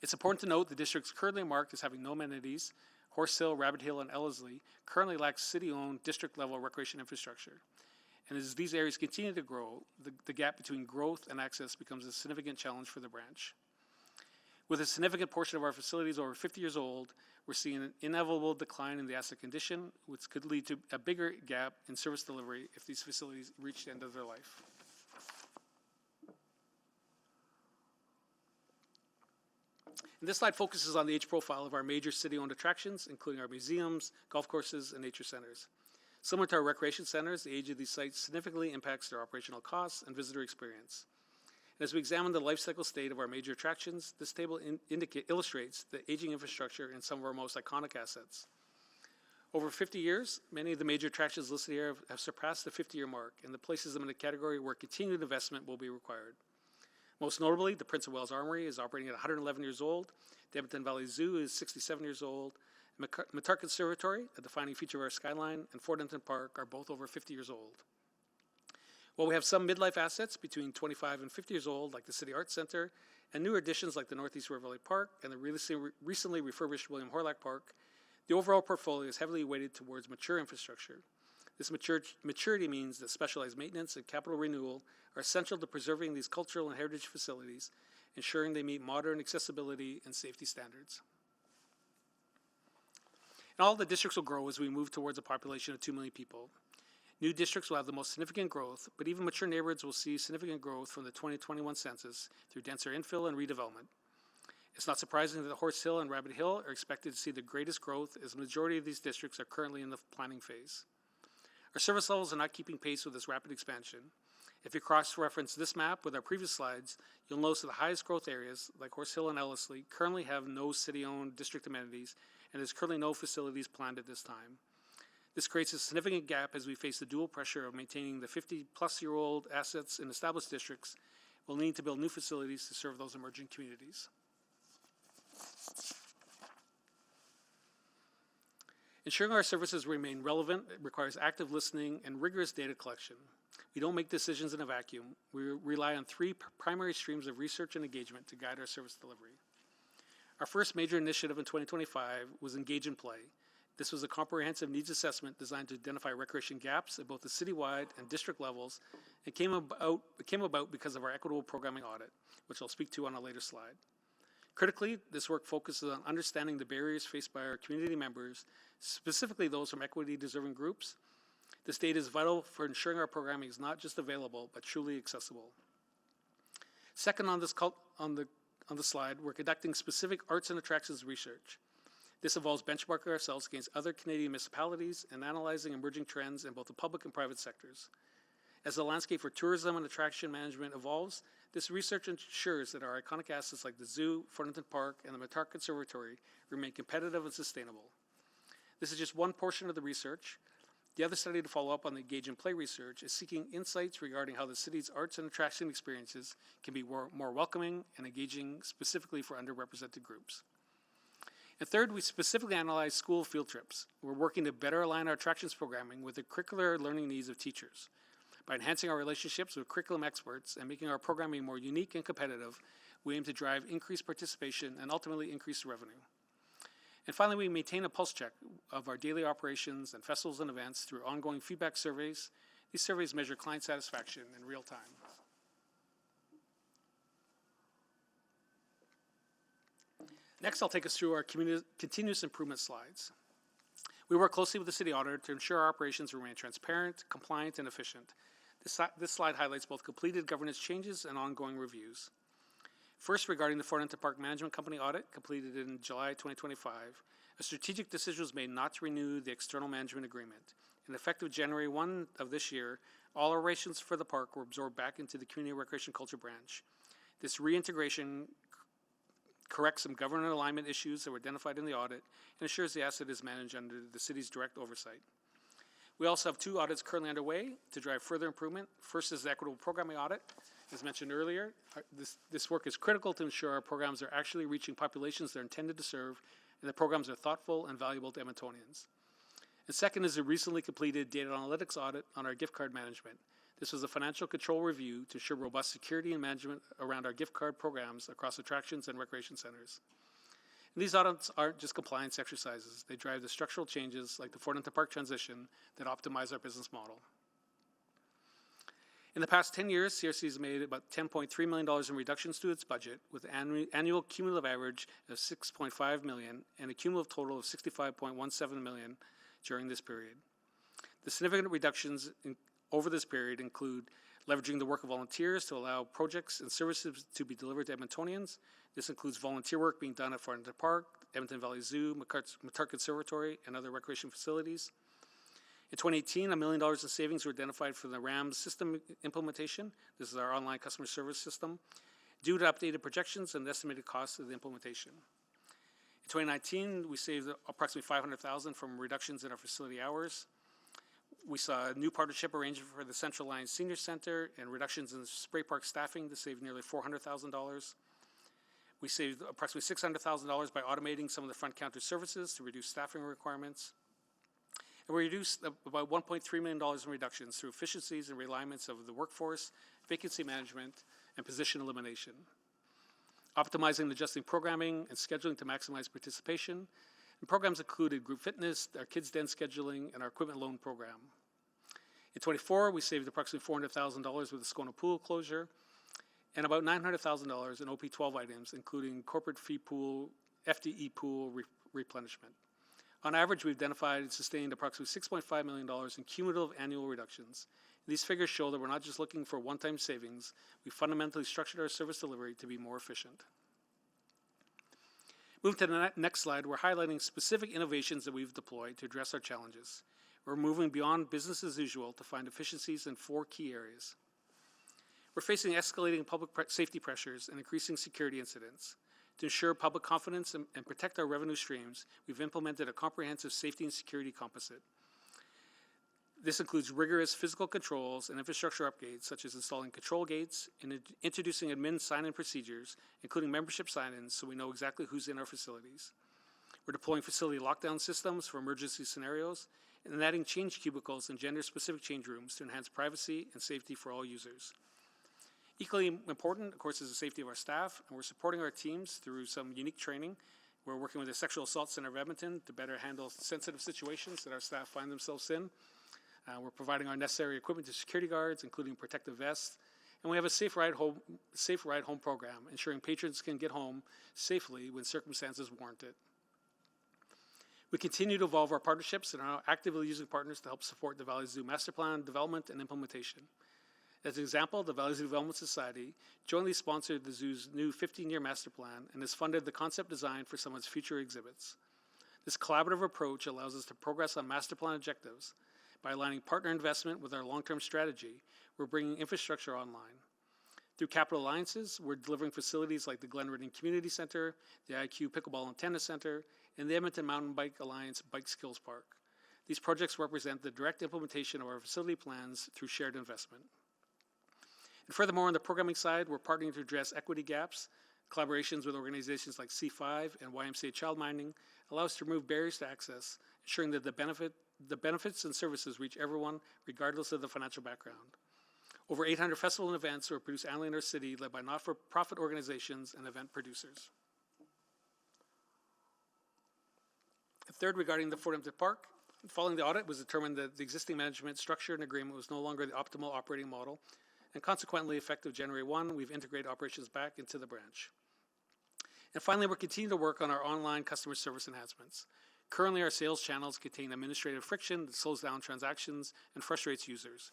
It's important to note the districts currently marked as having no amenities, Horse Hill, Rabbit Hill, and Ellerslie, currently lack city-owned district-level recreation infrastructure. And as these areas continue to grow, the gap between growth and access becomes a significant challenge for the branch. With a significant portion of our facilities over 50 years old, we're seeing an inevitable decline in the asset condition, which could lead to a bigger gap in service delivery if these facilities reach the end of their life. And this slide focuses on the age profile of our major city-owned attractions, including our museums, golf courses, and nature centers. Similar to our recreation centers, the age of these sites significantly impacts their operational costs and visitor experience. And as we examine the life cycle state of our major attractions, this table illustrates the aging infrastructure in some of our most iconic assets. Over 50 years, many of the major attractions listed here have surpassed the 50-year mark and places them in a category where continued investment will be required. Most notably, the Prince of Wales Armory is operating at 111 years old, the Edmonton Valley Zoo is 67 years old, Matar Conservatory, a defining feature of our skyline, and Fort Edmonton Park are both over 50 years old. While we have some midlife assets between 25 and 50 years old, like the City Arts Center, and newer additions like the Northeast River Valley Park and the recently refurbished William Horlock Park, the overall portfolio is heavily weighted towards mature infrastructure. This maturity means that specialized maintenance and capital renewal are essential to preserving these cultural and heritage facilities, ensuring they meet modern accessibility and safety standards. And all the districts will grow as we move towards a population of 2 million people. New districts will have the most significant growth, but even mature neighborhoods will see significant growth from the 2021 census through denser infill and redevelopment. It's not surprising that Horse Hill and Rabbit Hill are expected to see the greatest growth, as the majority of these districts are currently in the planning phase. Our service levels are not keeping pace with this rapid expansion. If you cross-reference this map with our previous slides, you'll notice that the highest growth areas, like Horse Hill and Ellerslie, currently have no city-owned district amenities, and there's currently no facilities planned at this time. This creates a significant gap as we face the dual pressure of maintaining the 50-plus-year-old assets in established districts. We'll need to build new facilities to serve those emerging communities. Ensuring our services remain relevant requires active listening and rigorous data collection. We don't make decisions in a vacuum. We rely on 3 primary streams of research and engagement to guide our service delivery. Our first major initiative in 2025 was Engage and Play. This was a comprehensive needs assessment designed to identify recreation gaps at both the citywide and district levels. It came about because of our equitable programming audit, which I'll speak to on a later slide. Critically, this work focuses on understanding the barriers faced by our community members, specifically those from equity-deserving groups. This data is vital for ensuring our programming is not just available, but truly accessible. Second on the slide, we're conducting specific arts and attractions research. This involves benchmarking ourselves against other Canadian municipalities and analyzing emerging trends in both the public and private sectors. As the landscape for tourism and attraction management evolves, this research ensures that our iconic assets like the zoo, Thornton Park, and the Matar Conservatory remain competitive and sustainable. This is just one portion of the research. The other study to follow up on the Engage and Play research is seeking insights regarding how the city's arts and attraction experiences can be more welcoming and engaging, specifically for underrepresented groups. And third, we specifically analyze school field trips. We're working to better align our attractions programming with the curricular learning needs of teachers. By enhancing our relationships with curriculum experts and making our programming more unique and competitive, we aim to drive increased participation and ultimately increase revenue. And finally, we maintain a pulse check of our daily operations and festivals and events through ongoing feedback surveys. These surveys measure client satisfaction in real time. Next, I'll take us through our continuous improvement slides. We work closely with the city auditor to ensure our operations remain transparent, compliant, and efficient. This slide highlights both completed governance changes and ongoing reviews. First, regarding the Thornton Park Management Company audit completed in July 2025, a strategic decision was made not to renew the external management agreement. And effective January 1 of this year, all operations for the park were absorbed back into the Community Recreation Culture branch. This reintegration corrects some governance alignment issues that were identified in the audit and ensures the asset is managed under the city's direct oversight. We also have 2 audits currently underway to drive further improvement. First is the equitable programming audit. As mentioned earlier, this work is critical to ensure our programs are actually reaching populations they're intended to serve, and the programs are thoughtful and valuable to Edmontonians. And second is the recently completed data analytics audit on our gift card management. This was a financial control review to ensure robust security and management around our gift card programs across attractions and recreation centers. And these audits aren't just compliance exercises. They drive the structural changes like the Thornton Park transition that optimize our business model. In the past 10 years, CRC has made about $10.3 million in reductions to its budget, with an annual cumulative average of $6.5 million and a cumulative total of $65.17 million during this period. The significant reductions over this period include leveraging the work of volunteers to allow projects and services to be delivered to Edmontonians. This includes volunteer work being done at Thornton Park, Edmonton Valley Zoo, Matar Conservatory, and other recreation facilities. In 2018, $1 million in savings were identified for the RAMS system implementation. This is our online customer service system, due to updated projections and estimated costs of the implementation. In 2019, we saved approximately $500,000 from reductions in our facility hours. We saw a new partnership arrangement for the Central Line Senior Center and reductions in spray park staffing to save nearly $400,000. We saved approximately $600,000 by automating some of the front counter services to reduce staffing requirements. And we reduced about $1.3 million in reductions through efficiencies and realignments of the workforce, vacancy management, and position elimination. Optimizing and adjusting programming and scheduling to maximize participation. And programs included group fitness, our kids' den scheduling, and our equipment loan program. In 24, we saved approximately $400,000 with the Scona Pool closure, and about $900,000 in OP12 items, including corporate fee pool, FDE pool replenishment. On average, we've identified and sustained approximately $6.5 million in cumulative annual reductions. These figures show that we're not just looking for one-time savings, we fundamentally structured our service delivery to be more efficient. Moving to the next slide, we're highlighting specific innovations that we've deployed to address our challenges. We're moving beyond business as usual to find efficiencies in 4 key areas. We're facing escalating public safety pressures and increasing security incidents. To ensure public confidence and protect our revenue streams, we've implemented a comprehensive safety and security composite. This includes rigorous physical controls and infrastructure upgrades, such as installing control gates and introducing admin sign-in procedures, including membership sign-ins, so we know exactly who's in our facilities. We're deploying facility lockdown systems for emergency scenarios and adding change cubicles and gender-specific change rooms to enhance privacy and safety for all users. Equally important, of course, is the safety of our staff, and we're supporting our teams through some unique training. We're working with the Sexual Assault Center of Edmonton to better handle sensitive situations that our staff find themselves in. We're providing our necessary equipment to security guards, including protective vests, and we have a Safe Ride Home program, ensuring patrons can get home safely when circumstances warrant it. We continue to evolve our partnerships and are now actively using partners to help support the Valley Zoo Master Plan development and implementation. As an example, the Valley Zoo Development Society jointly sponsored the zoo's new 15-year master plan and has funded the concept design for some of its future exhibits. This collaborative approach allows us to progress on master plan objectives. By aligning partner investment with our long-term strategy, we're bringing infrastructure online. Through capital alliances, we're delivering facilities like the Glen Ridding Community Center, the IQ Pickleball and Tennis Center, and the Edmonton Mountain Bike Alliance Bike Skills Park. These projects represent the direct implementation of our facility plans through shared investment. And furthermore, on the programming side, we're partnering to address equity gaps. Collaborations with organizations like C5 and YMCA Childminding allow us to remove barriers to access, ensuring that the benefits and services reach everyone, regardless of the financial background. Over 800 festivals and events are produced annually in our city, led by not-for-profit organizations and event producers. Third, regarding the Fort Edmonton Park, following the audit, it was determined that the existing management structure and agreement was no longer the optimal operating model, and consequently, effective January 1, we've integrated operations back into the branch. And finally, we're continuing to work on our online customer service enhancements. Currently, our sales channels contain administrative friction that slows down transactions and frustrates users.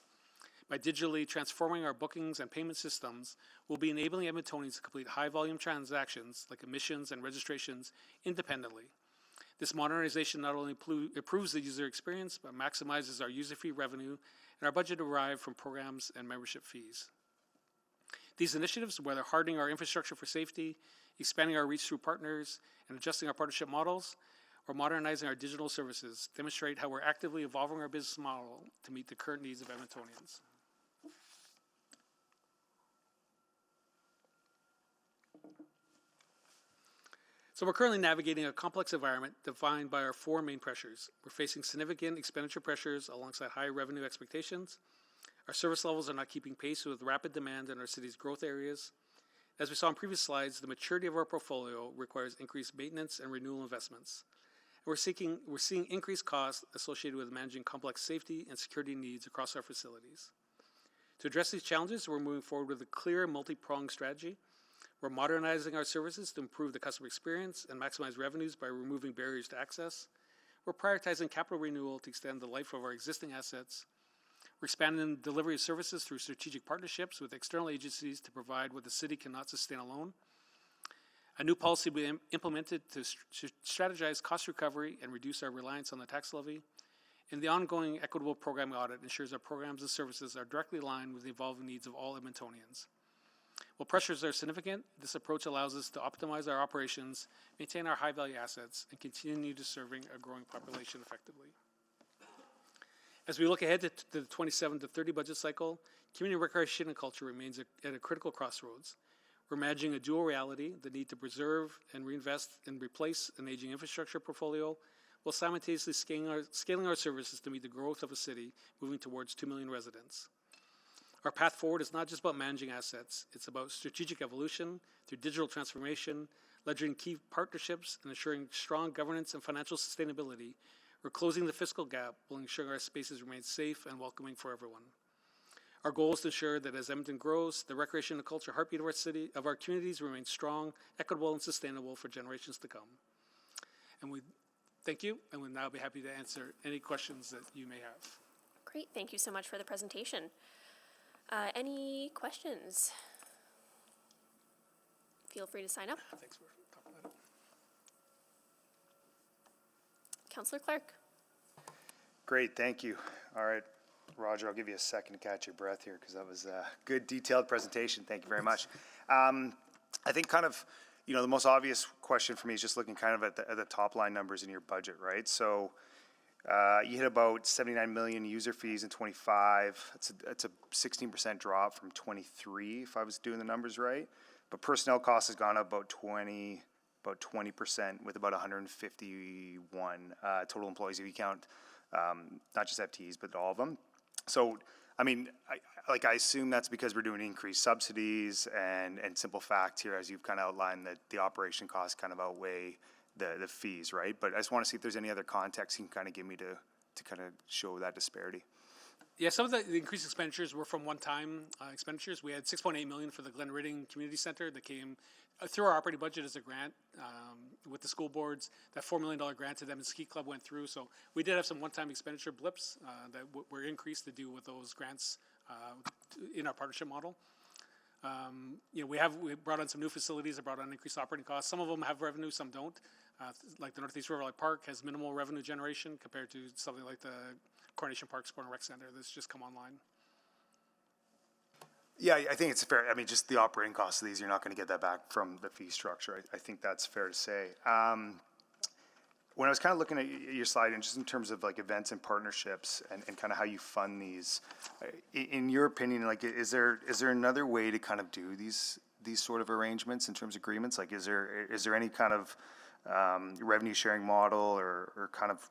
By digitally transforming our bookings and payment systems, we'll be enabling Edmontonians to complete high-volume transactions like admissions and registrations independently. This modernization not only improves the user experience, but maximizes our user fee revenue and our budget derived from programs and membership fees. These initiatives, whether hardening our infrastructure for safety, expanding our reach through partners, and adjusting our partnership models, or modernizing our digital services, demonstrate how we're actively evolving our business model to meet the current needs of Edmontonians. So we're currently navigating a complex environment defined by our four main pressures. We're facing significant expenditure pressures alongside high revenue expectations. Our service levels are not keeping pace with rapid demand in our city's growth areas. As we saw in previous slides, the maturity of our portfolio requires increased maintenance and renewal investments. And we're seeing increased costs associated with managing complex safety and security needs across our facilities. To address these challenges, we're moving forward with a clear multi-pronged strategy. We're modernizing our services to improve the customer experience and maximize revenues by removing barriers to access. We're prioritizing capital renewal to extend the life of our existing assets. We're expanding the delivery of services through strategic partnerships with external agencies to provide what the city cannot sustain alone. A new policy will be implemented to strategize cost recovery and reduce our reliance on the tax levy. And the ongoing equitable programming audit ensures our programs and services are directly aligned with the evolving needs of all Edmontonians. While pressures are significant, this approach allows us to optimize our operations, maintain our high-value assets, and continue to serving a growing population effectively. As we look ahead to the 27 to 30 budget cycle, community recreation and culture remains at a critical crossroads. We're managing a dual reality, the need to preserve and reinvest and replace an aging infrastructure portfolio, while simultaneously scaling our services to meet the growth of a city moving towards 2 million residents. Our path forward is not just about managing assets, it's about strategic evolution through digital transformation, leveraging key partnerships, and ensuring strong governance and financial sustainability. We're closing the fiscal gap while ensuring our spaces remain safe and welcoming for everyone. Our goal is to ensure that as Edmonton grows, the recreation and culture heartbeat of our communities remains strong, equitable, and sustainable for generations to come. And we thank you, and we'll now be happy to answer any questions that you may have. Great, thank you so much for the presentation. Any questions? Feel free to sign up. Thanks for talking about it. Councillor Clark. Great, thank you. All right, Roger, I'll give you a second to catch your breath here because that was a good detailed presentation. Thank you very much. I think kind of, you know, the most obvious question for me is just looking kind of at the top line numbers in your budget, right? So you hit about 79 million user fees in 25. It's a 16% drop from 23 if I was doing the numbers right. But personnel costs has gone up about 20% with about 151 total employees if you count not just FTEs but all of them. So I mean, I assume that's because we're doing increased subsidies and simple fact here, as you've kind of outlined, that the operation costs kind of outweigh the fees, right? But I just want to see if there's any other context you can kind of give me to kind of show that disparity. Yeah, some of the increased expenditures were from one-time expenditures. We had 6.8 million for the Glen Ridding Community Center that came through our operating budget as a grant with the school boards. That $4 million grant to them and Ski Club went through. So we did have some one-time expenditure blips that were increased to do with those grants in our partnership model. We brought on some new facilities that brought on increased operating costs. Some of them have revenue, some don't. Like the Northeast River Valley Park has minimal revenue generation compared to something like the Coronation Park Sport and Rec Center that's just come online. Yeah, I think it's fair. I mean, just the operating costs of these, you're not going to get that back from the fee structure. I think that's fair to say. When I was kind of looking at your slide, and just in terms of like events and partnerships and kind of how you fund these, in your opinion, like, is there another way to kind of do these sort of arrangements in terms of agreements? Like, is there any kind of revenue sharing model or kind of,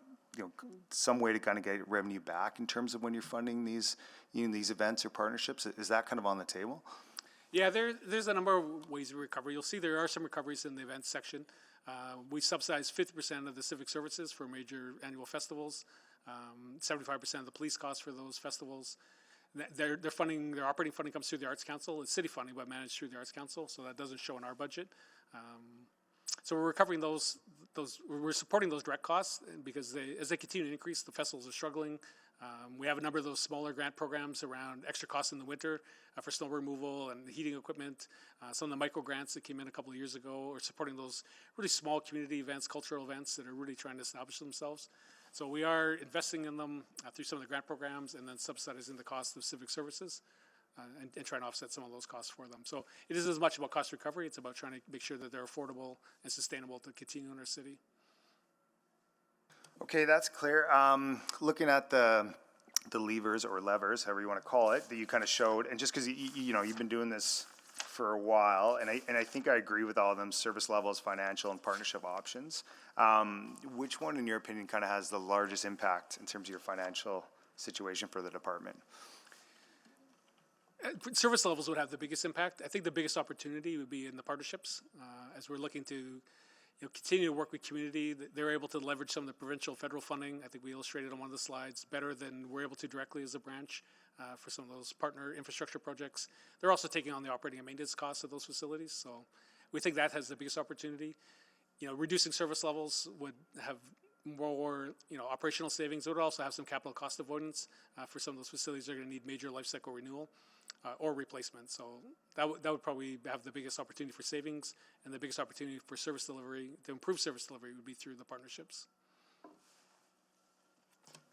some way to kind of get revenue back in terms of when you're funding these events or partnerships? Is that kind of on the table? Yeah, there's a number of ways of recovery. You'll see there are some recoveries in the events section. We subsidize 50% of the civic services for major annual festivals, 75% of the police costs for those festivals. Their operating funding comes through the Arts Council. It's city funding, but managed through the Arts Council, so that doesn't show in our budget. So we're recovering we're supporting those direct costs because as they continue to increase, the festivals are struggling. We have a number of those smaller grant programs around extra costs in the winter for snow removal and heating equipment. Some of the micro grants that came in a couple of years ago are supporting those really small community events, cultural events that are really trying to establish themselves. So we are investing in them through some of the grant programs and then subsidizing the cost of civic services and trying to offset some of those costs for them. So it isn't as much about cost recovery, it's about trying to make sure that they're affordable and sustainable to continue in our city. Okay, that's clear. Looking at the levers or levers, however you want to call it, that you kind of showed, and just because you've been doing this for a while, and I think I agree with all of them: service levels, financial, and partnership options. Which one, in your opinion, kind of has the largest impact in terms of your financial situation for the department? Service levels would have the biggest impact. I think the biggest opportunity would be in the partnerships as we're looking to continue to work with community. They're able to leverage some of the provincial federal funding. I think we illustrated on one of the slides better than we're able to directly as a branch for some of those partner infrastructure projects. They're also taking on the operating and maintenance costs of those facilities. So we think that has the biggest opportunity. Reducing service levels would have more, operational savings. It would also have some capital cost avoidance for some of those facilities that are going to need major life cycle renewal or replacement. So that would probably have the biggest opportunity for savings, and the biggest opportunity for service delivery, to improve service delivery, would be through the partnerships.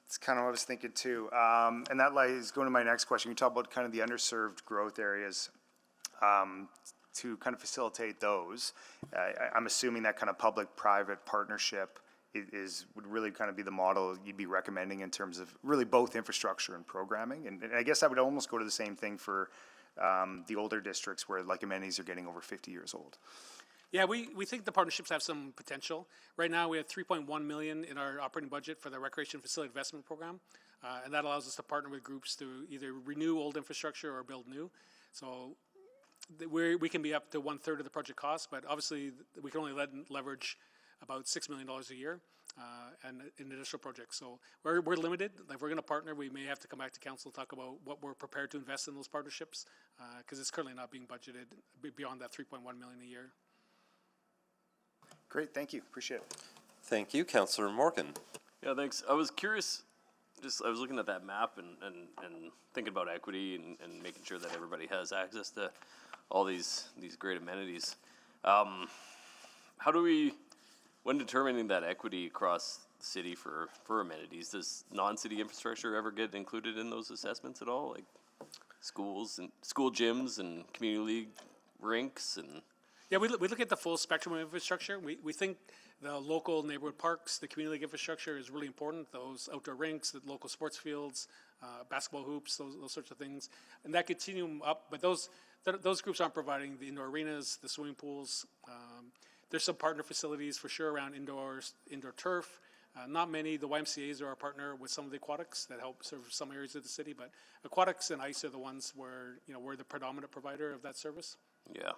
It's kind of what I was thinking too. And that is going to my next question. You talk about kind of the underserved growth areas. To kind of facilitate those, I'm assuming that kind of public-private partnership would really kind of be the model you'd be recommending in terms of really both infrastructure and programming. And I guess I would almost go to the same thing for the older districts where like amenities are getting over 50 years old. Yeah, we think the partnerships have some potential. Right now, we have $3.1 million in our operating budget for the Recreation Facility Investment Program, and that allows us to partner with groups to either renew old infrastructure or build new. So we can be up to 1/3 of the project cost, but obviously we can only leverage about $6 million a year and in additional projects. So we're limited. If we're going to partner, we may have to come back to council and talk about what we're prepared to invest in those partnerships because it's currently not being budgeted beyond that $3.1 million a year. Great, thank you. Appreciate it. Thank you, Councillor Morgan. Yeah, thanks. I was curious, I was looking at that map and thinking about equity and making sure that everybody has access to all these great amenities. How do we, when determining that equity across the city for amenities, does non-city infrastructure ever get included in those assessments at all? Like schools and school gyms and community league rinks and... Yeah, we look at the full spectrum of infrastructure. We think the local neighborhood parks, the community league infrastructure is really important. Those outdoor rinks, the local sports fields, basketball hoops, those sorts of things. And that continuum up, but those groups aren't providing the indoor arenas, the swimming pools. There's some partner facilities for sure around indoor turf. Not many. The YMCA's are our partner with some of the aquatics that help serve some areas of the city, but aquatics and ice are the ones where, we're the predominant provider of that service. Yeah.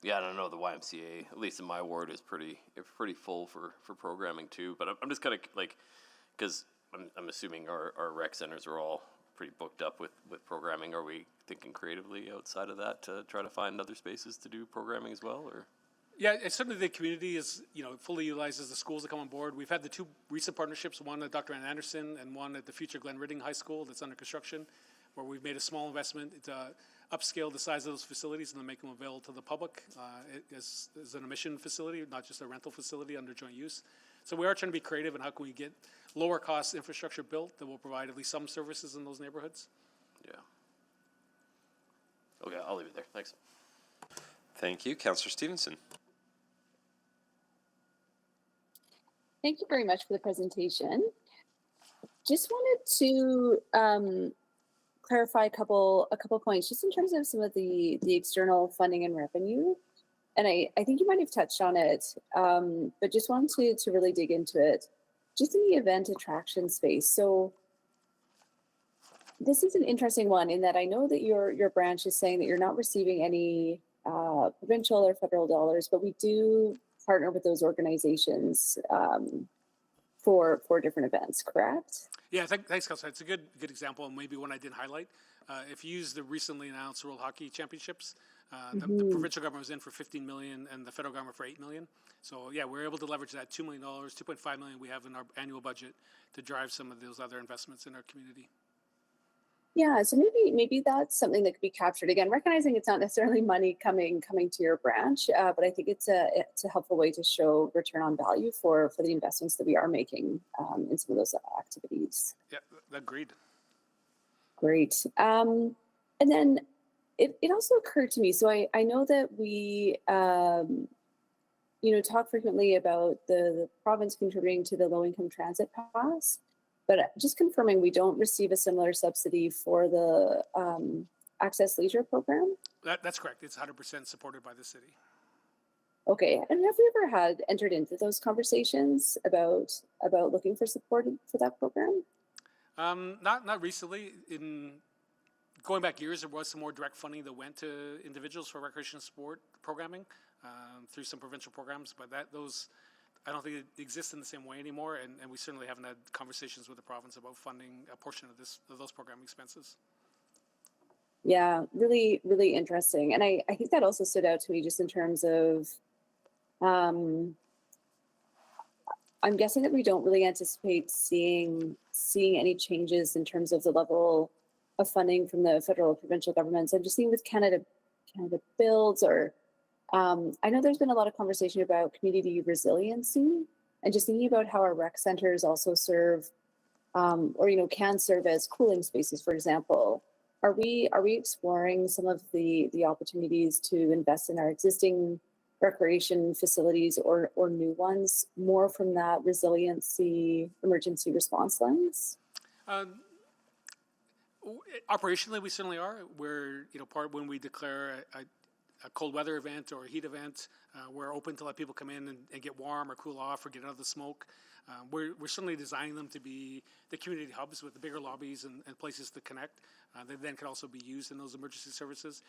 Yeah, I don't know, the YMCA, at least in my ward, is pretty full for programming too. But I'm just kind of like, because I'm assuming our rec centers are all pretty booked up with programming. Are we thinking creatively outside of that to try to find other spaces to do programming as well, or? Yeah, and certainly the community is, fully utilizes the schools that come on board. We've had the two recent partnerships, one at Dr. Ann Anderson and one at the future Glen Ridding High School that's under construction, where we've made a small investment to upscale the size of those facilities and then make them available to the public as an admission facility, not just a rental facility under joint use. So we are trying to be creative in how can we get lower cost infrastructure built that will provide at least some services in those neighborhoods. Yeah. Okay, I'll leave it there. Thanks. Thank you. Councillor Stevenson. Thank you very much for the presentation. Just wanted to clarify a couple points, just in terms of some of the external funding and revenue. And I think you might have touched on it, but just wanted to really dig into it. Just in the event attraction space. So this is an interesting one in that I know that your branch is saying that you're not receiving any provincial or federal dollars, but we do partner with those organizations for different events, correct? Yeah, thanks, Councilor. It's a good example, and maybe one I didn't highlight. If you use the recently announced World Hockey Championships, the provincial government was in for $15 million and the federal government for $8 million. So yeah, we're able to leverage that $2 million, $2.5 million we have in our annual budget to drive some of those other investments in our community. Yeah, so maybe that's something that could be captured again, recognizing it's not necessarily money coming to your branch, but I think it's a helpful way to show return on value for the investments that we are making in some of those activities. Yeah, agreed. Great. And then it also occurred to me, so I know that we talk frequently about the province contributing to the low-income transit pass. But just confirming, we don't receive a similar subsidy for the Access Leisure program? That's correct. It's 100% supported by the city. Okay. And have we ever entered into those conversations about looking for support for that program? Not recently. In going back years, there was some more direct funding that went to individuals for recreation and sport programming through some provincial programs, but those I don't think it exists in the same way anymore, and we certainly haven't had conversations with the province about funding a portion of those program expenses. Yeah, really, really interesting. And I think that also stood out to me just in terms of, I'm guessing that we don't really anticipate seeing any changes in terms of the level of funding from the federal or provincial governments. I'm just seeing with Canada Builds or I know there's been a lot of conversation about community resiliency and just thinking about how our rec centers also serve or can serve as cooling spaces, for example. Are we exploring some of the opportunities to invest in our existing recreation facilities or new ones more from that resiliency emergency response lens? Operationally, we certainly are. We're part when we declare a cold weather event or a heat event, we're open to let people come in and get warm or cool off or get out of the smoke. We're certainly designing them to be the community hubs with the bigger lobbies and places to connect that then can also be used in those emergency services.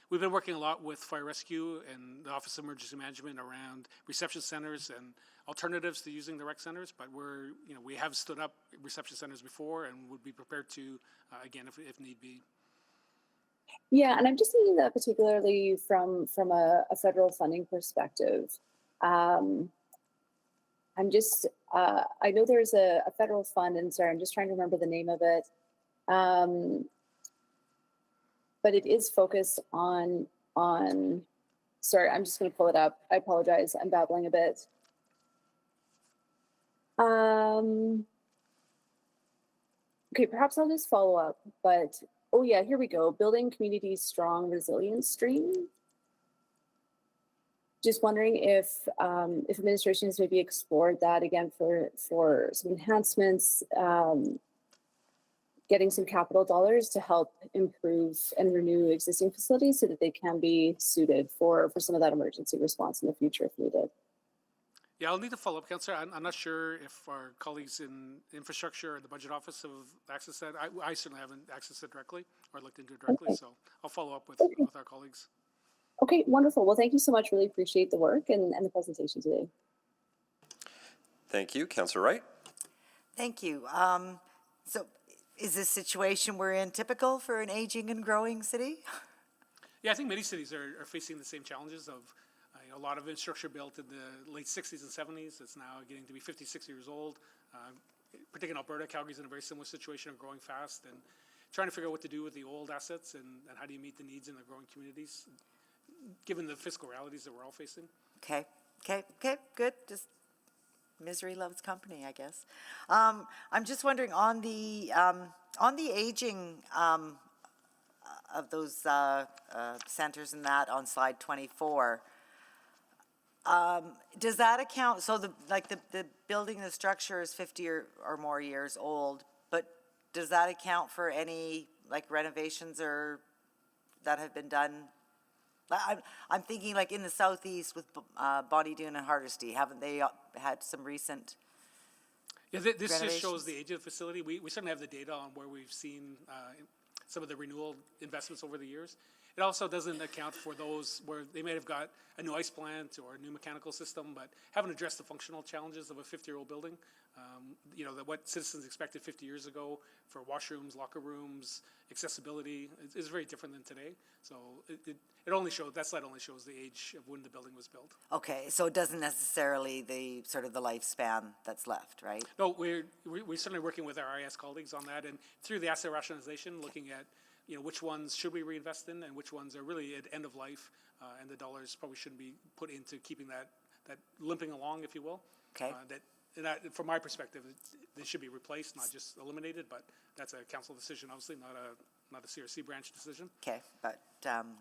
We've been working a lot with Fire Rescue and the Office of Emergency Management around reception centers and alternatives to using the rec centers, but we have stood up reception centers before and would be prepared to, again, if need be. Yeah, and I'm just thinking that particularly from a federal funding perspective. I know there's a federal fund, and sorry, I'm just trying to remember the name of it. But it is focused on. Sorry, I'm just going to pull it up. I apologize. I'm babbling a bit. Okay, perhaps I'll just follow up, but. Oh yeah, here we go. Building Communities Strong Resilience Stream. Just wondering if administration has maybe explored that again for some enhancements, getting some capital dollars to help improve and renew existing facilities so that they can be suited for some of that emergency response in the future if needed. Yeah, I'll need to follow up, Councillor. I'm not sure if our colleagues in infrastructure or the budget office have accessed that. I certainly haven't accessed it directly or looked into it directly, okay. So I'll follow up with our colleagues. Okay, wonderful. Well, thank you so much. Really appreciate the work and the presentation today. Thank you. Councillor Wright. Thank you. So is this situation we're in typical for an aging and growing city? Yeah, I think many cities are facing the same challenges of a lot of infrastructure built in the late 60s and 70s. It's now getting to be 50, 60 years old. Particularly in Alberta, Calgary's in a very similar situation of growing fast and trying to figure out what to do with the old assets and how do you meet the needs in the growing communities, given the fiscal realities that we're all facing. Okay, good. Just misery loves company, I guess. I'm just wondering on the aging of those centers and that on slide 24. Does that account, so the building, the structure is 50 or more years old, but does that account for any like renovations or that have been done? I'm thinking like in the southeast with Bonnie Doon and Hardisty, haven't they had some recent Yeah, this just renovations? shows the age of the facility. We certainly have the data on where we've seen some of the renewal investments over the years. It also doesn't account for those where they may have got a new ice plant or a new mechanical system, but haven't addressed the functional challenges of a 50-year-old building. What citizens expected 50 years ago for washrooms, locker rooms, accessibility is very different than today. So that slide only shows the age of when the building was built. Okay, so it doesn't necessarily the lifespan that's left, right? No, we're certainly working with our IS colleagues on that, and through the asset rationalization, looking at which ones should we reinvest in and which ones are really at end of life, and the dollars probably shouldn't be put into keeping that limping along, if you will. Okay. From my perspective, they should be replaced, not just eliminated, but that's a council decision, obviously, not a CRC branch decision. Okay, but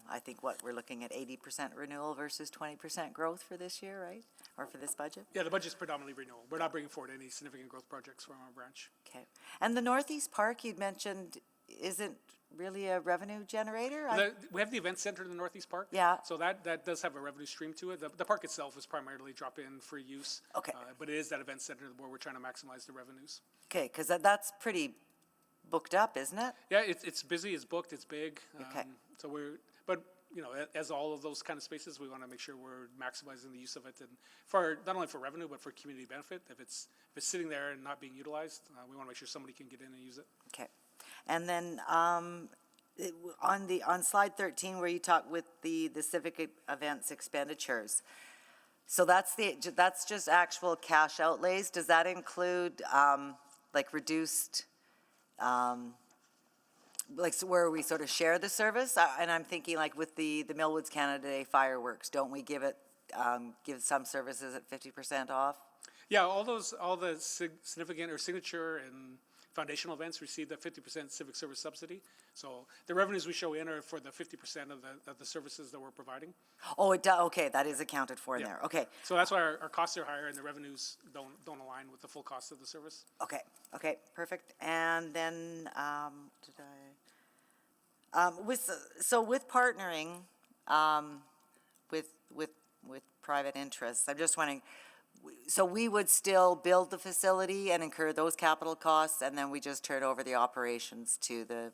I think we're looking at 80% renewal versus 20% growth for this year, right? Or for this budget? Yeah, the budget's predominantly renewal. We're not bringing forward any significant growth projects from our branch. Okay. And the Northeast Park you'd mentioned isn't really a revenue generator? We have the event center in the Northeast Park. Yeah. So that does have a revenue stream to it. The park itself is primarily drop-in free use. Okay. But it is that event center where we're trying to maximize the revenues. Okay, because that's pretty booked up, isn't it? Yeah, it's busy, it's booked, it's big. Okay. As all of those kind of spaces, we want to make sure we're maximizing the use of it, and for not only for revenue but for community benefit. If it's sitting there and not being utilized, we want to make sure somebody can get in and use it. Okay. And then on slide 13 where you talk with the civic events expenditures, so that's just actual cash outlays. Does that include reduced so where we sort of share the service? And I'm thinking like with the Millwoods Canada Day fireworks, don't we give some services at 50% off? Yeah, all the significant or signature and foundational events receive the 50% civic service subsidy. So the revenues we show in are for the 50% of the services that we're providing. Oh, it does. Okay, that is accounted for in Yeah. there. Okay. So that's why our costs are higher and the revenues don't align with the full cost of the service. Okay, perfect. And then with partnering with private interests, I'm just wondering. So we would still build the facility and incur those capital costs, and then we just turn over the operations to the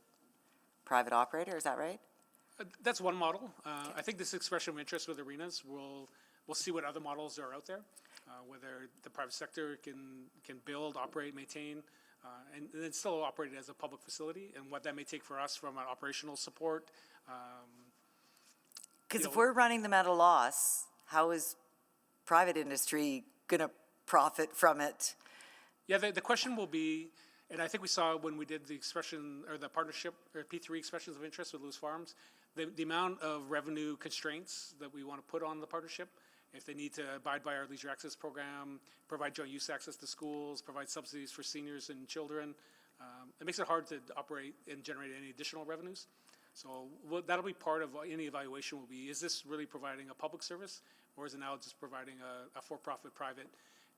private operator. Is that right? That's one model. I think this expression of interest with arenas, we'll see what other models are out there, whether the private sector can build, operate, maintain, and then still operate as a public facility, and what that may take for us from an operational support. Because if we're running them at a loss, how is private industry going to profit from it? Yeah, the question will be, and I think we saw when we did the expression or the partnership or P3 expressions of interest with Lewis Farms, the amount of revenue constraints that we want to put on the partnership. If they need to abide by our leisure access program, provide joint use access to schools, provide subsidies for seniors and children, it makes it hard to operate and generate any additional revenues. So that'll be part of any evaluation will be, is this really providing a public service, or is it now just providing a for-profit private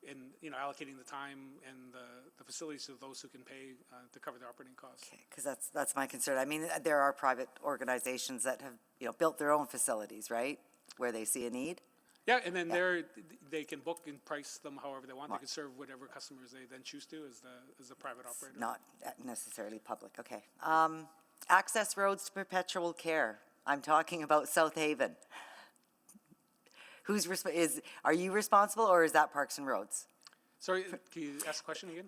and allocating the time and the facilities to those who can pay to cover their operating costs? Okay, because that's my concern. I mean, there are private organizations that have built their own facilities, right, where they see a need. Yeah, and then they can book and price them however they want. They can serve whatever customers they then choose to as the private operator. Not necessarily public. Okay. Access roads to perpetual care. I'm talking about South Haven. Are you responsible, or is that Parks and Roads? Sorry, can you ask the question again?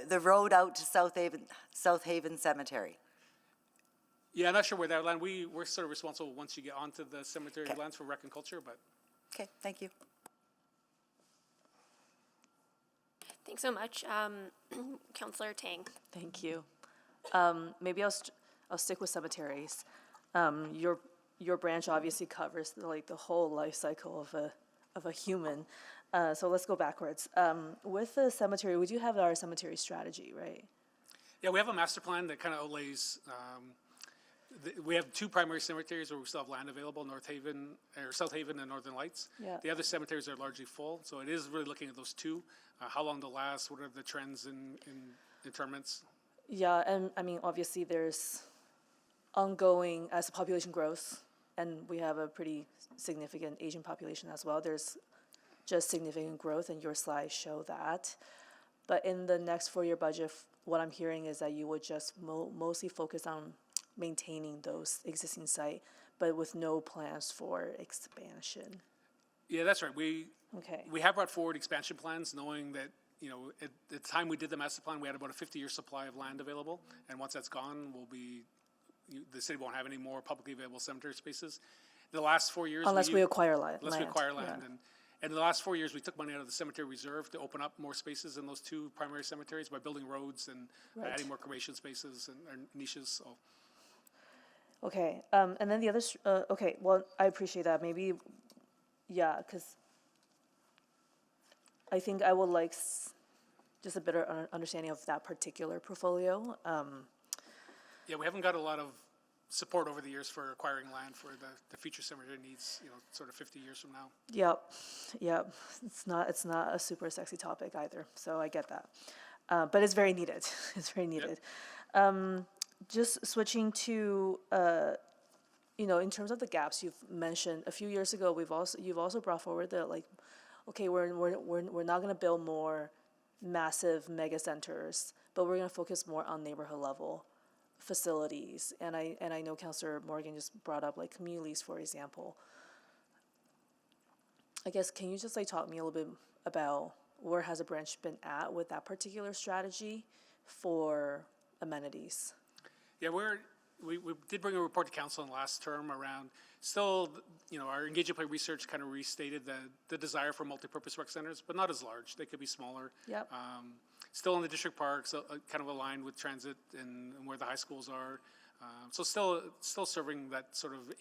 The road out to South Haven Cemetery. Yeah, I'm not sure where that land, we're sort of responsible once you get onto the cemetery Okay. lands for rec and culture, but Okay, thank you. Thanks so much. Councillor Tang. Thank you. Maybe I'll stick with cemeteries. Your branch obviously covers the whole life cycle of a human. So let's go backwards. With the cemetery, we do have our cemetery strategy, right? yeah, we have a master plan that kind of outlays, we have two primary cemeteries where we still have land available, North Haven, or South Haven and Northern Lights. Yeah. The other cemeteries are largely full, so it is really looking at those two, how long they'll last, what are the trends in interments. Yeah, and I mean, obviously there's ongoing, as the population grows, and we have a pretty significant Asian population as well, there's just significant growth, and your slides show that. But in the next 4-year budget, what I'm hearing is that you would just mostly focus on maintaining those existing site, but with no plans for expansion. Yeah, that's right. We Okay. have brought forward expansion plans, knowing that, you know, at the time we did the master plan, we had about a 50-year supply of land available, and once that's gone, the city won't have any more publicly available cemetery spaces. The last 4 years, Unless we acquire land. unless we acquire land, yeah. and in the last 4 years, we took money out of the cemetery reserve to open up more spaces in those two primary cemeteries by building roads and Right. adding more cremation spaces and niches. So Okay, and then the other, okay, well, I appreciate that, maybe, yeah, because I think I would like just a better understanding of that particular portfolio. yeah, we haven't got a lot of support over the years for acquiring land for the future cemetery needs, you know, sort of 50 years from now. Yep, it's not a super sexy topic either, so I get that. But it's very needed, it's very needed. Just switching to, you know, in terms of the gaps you've mentioned, a few years ago, you've also brought forward that, like, okay, we're not gonna build more massive mega centers, but we're gonna focus more on neighborhood level facilities. And I know Councillor Morgan just brought up like communities, for example. I guess, can you just like talk me a little bit about where has a branch been at with that particular strategy for amenities? Yeah, we did bring a report to council in the last term around, still, you know, our Engage and Play research kind of restated the desire for multipurpose rec centers, but not as large. They could be smaller. Yep. Still in the district parks, kind of aligned with transit and where the high schools are. So still serving that sort of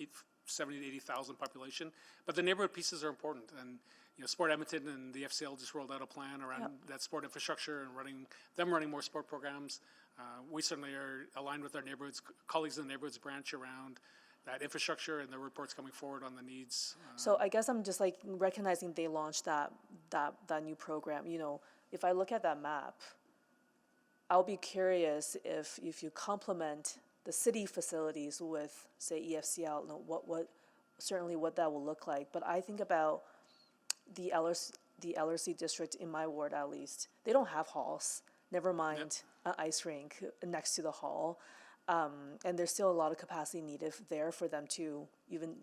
70 to 80,000 population. But the neighborhood pieces are important. And, you know, Sport Edmonton and the FCL just rolled out a plan around that sport infrastructure and running more sport programs. We certainly are aligned with our neighborhoods, colleagues in the neighborhoods branch around that infrastructure and the reports coming forward on the needs. So I guess I'm just like recognizing they launched that new program. You know, if I look at that map, I'll be curious if you complement the city facilities with, say, EFCL, what that will look like. But I think about the LRC district in my ward, at least. They don't have halls. Never mind an ice rink next to the hall. And there's still a lot of capacity needed there for them to even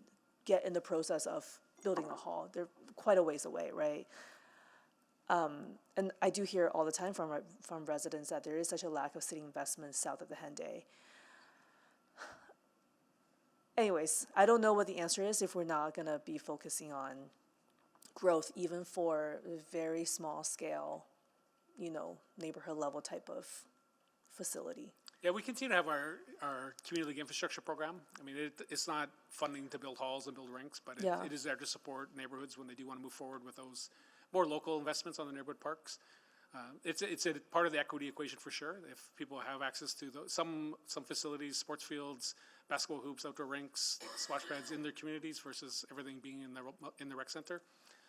get in the process of building a hall. They're quite a ways away, right? And I do hear all the time from residents that there is such a lack of city investment south of the Henday. Anyways, I don't know what the answer is if we're not gonna be focusing on growth even for very small scale, you know, neighborhood level type of facility. Yeah, we continue to have our community league infrastructure program. I mean, it's not funding to build halls and build rinks, but it is there to support neighborhoods when they do want to move forward with those more local investments on the neighborhood parks. It's a part of the equity equation for sure. If people have access to some facilities, sports fields, basketball hoops, outdoor rinks, splash pads in their communities versus everything being in the rec center.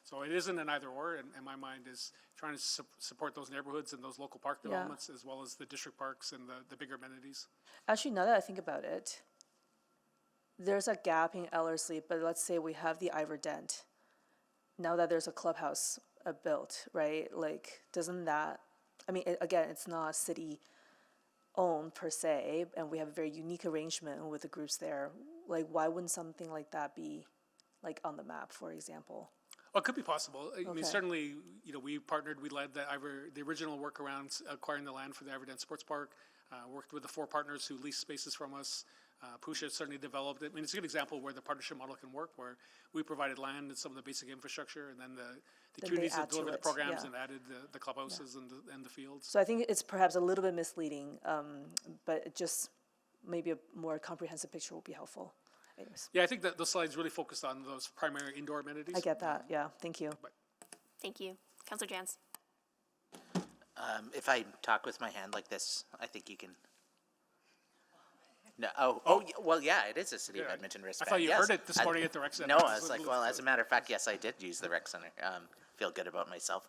So it isn't an either or, and in my mind is trying to support those neighborhoods and those local park developments as well as the district parks and the bigger amenities. Actually, now that I think about it, there's a gap in LRC, but let's say we have the Ivor Dent. Now that there's a clubhouse built, right? Like, doesn't that, I mean, again, it's not city owned per se, and we have a very unique arrangement with the groups there. Like, why wouldn't something like that be like on the map, for example? Oh, it could be possible. I mean, Okay. certainly, we partnered, we led the original work around acquiring the land for the Iverdance Sports Park, worked with the 4 partners who leased spaces from us. Pusha certainly developed it. I mean, it's a good example where the partnership model can work, where we provided land and some of the basic infrastructure, and then the they communities that add to delivered the it, programs yeah. and added the clubhouses and the fields. So I think it's perhaps a little bit misleading, but it just maybe a more comprehensive picture will be helpful. Anyways, Yeah, I think that the slides really focused on those primary indoor amenities. I get that, yeah, thank you. Thank you. Councillor Jans. If I talk with my hand like this, I think you can. No, well, yeah, it is a City of Yeah, Edmonton I wristband. thought you yes. heard it this morning at the rec center. No, I That's was what like, it well, looks as a matter of fact, yes, I did use the rec center. Feel good about myself.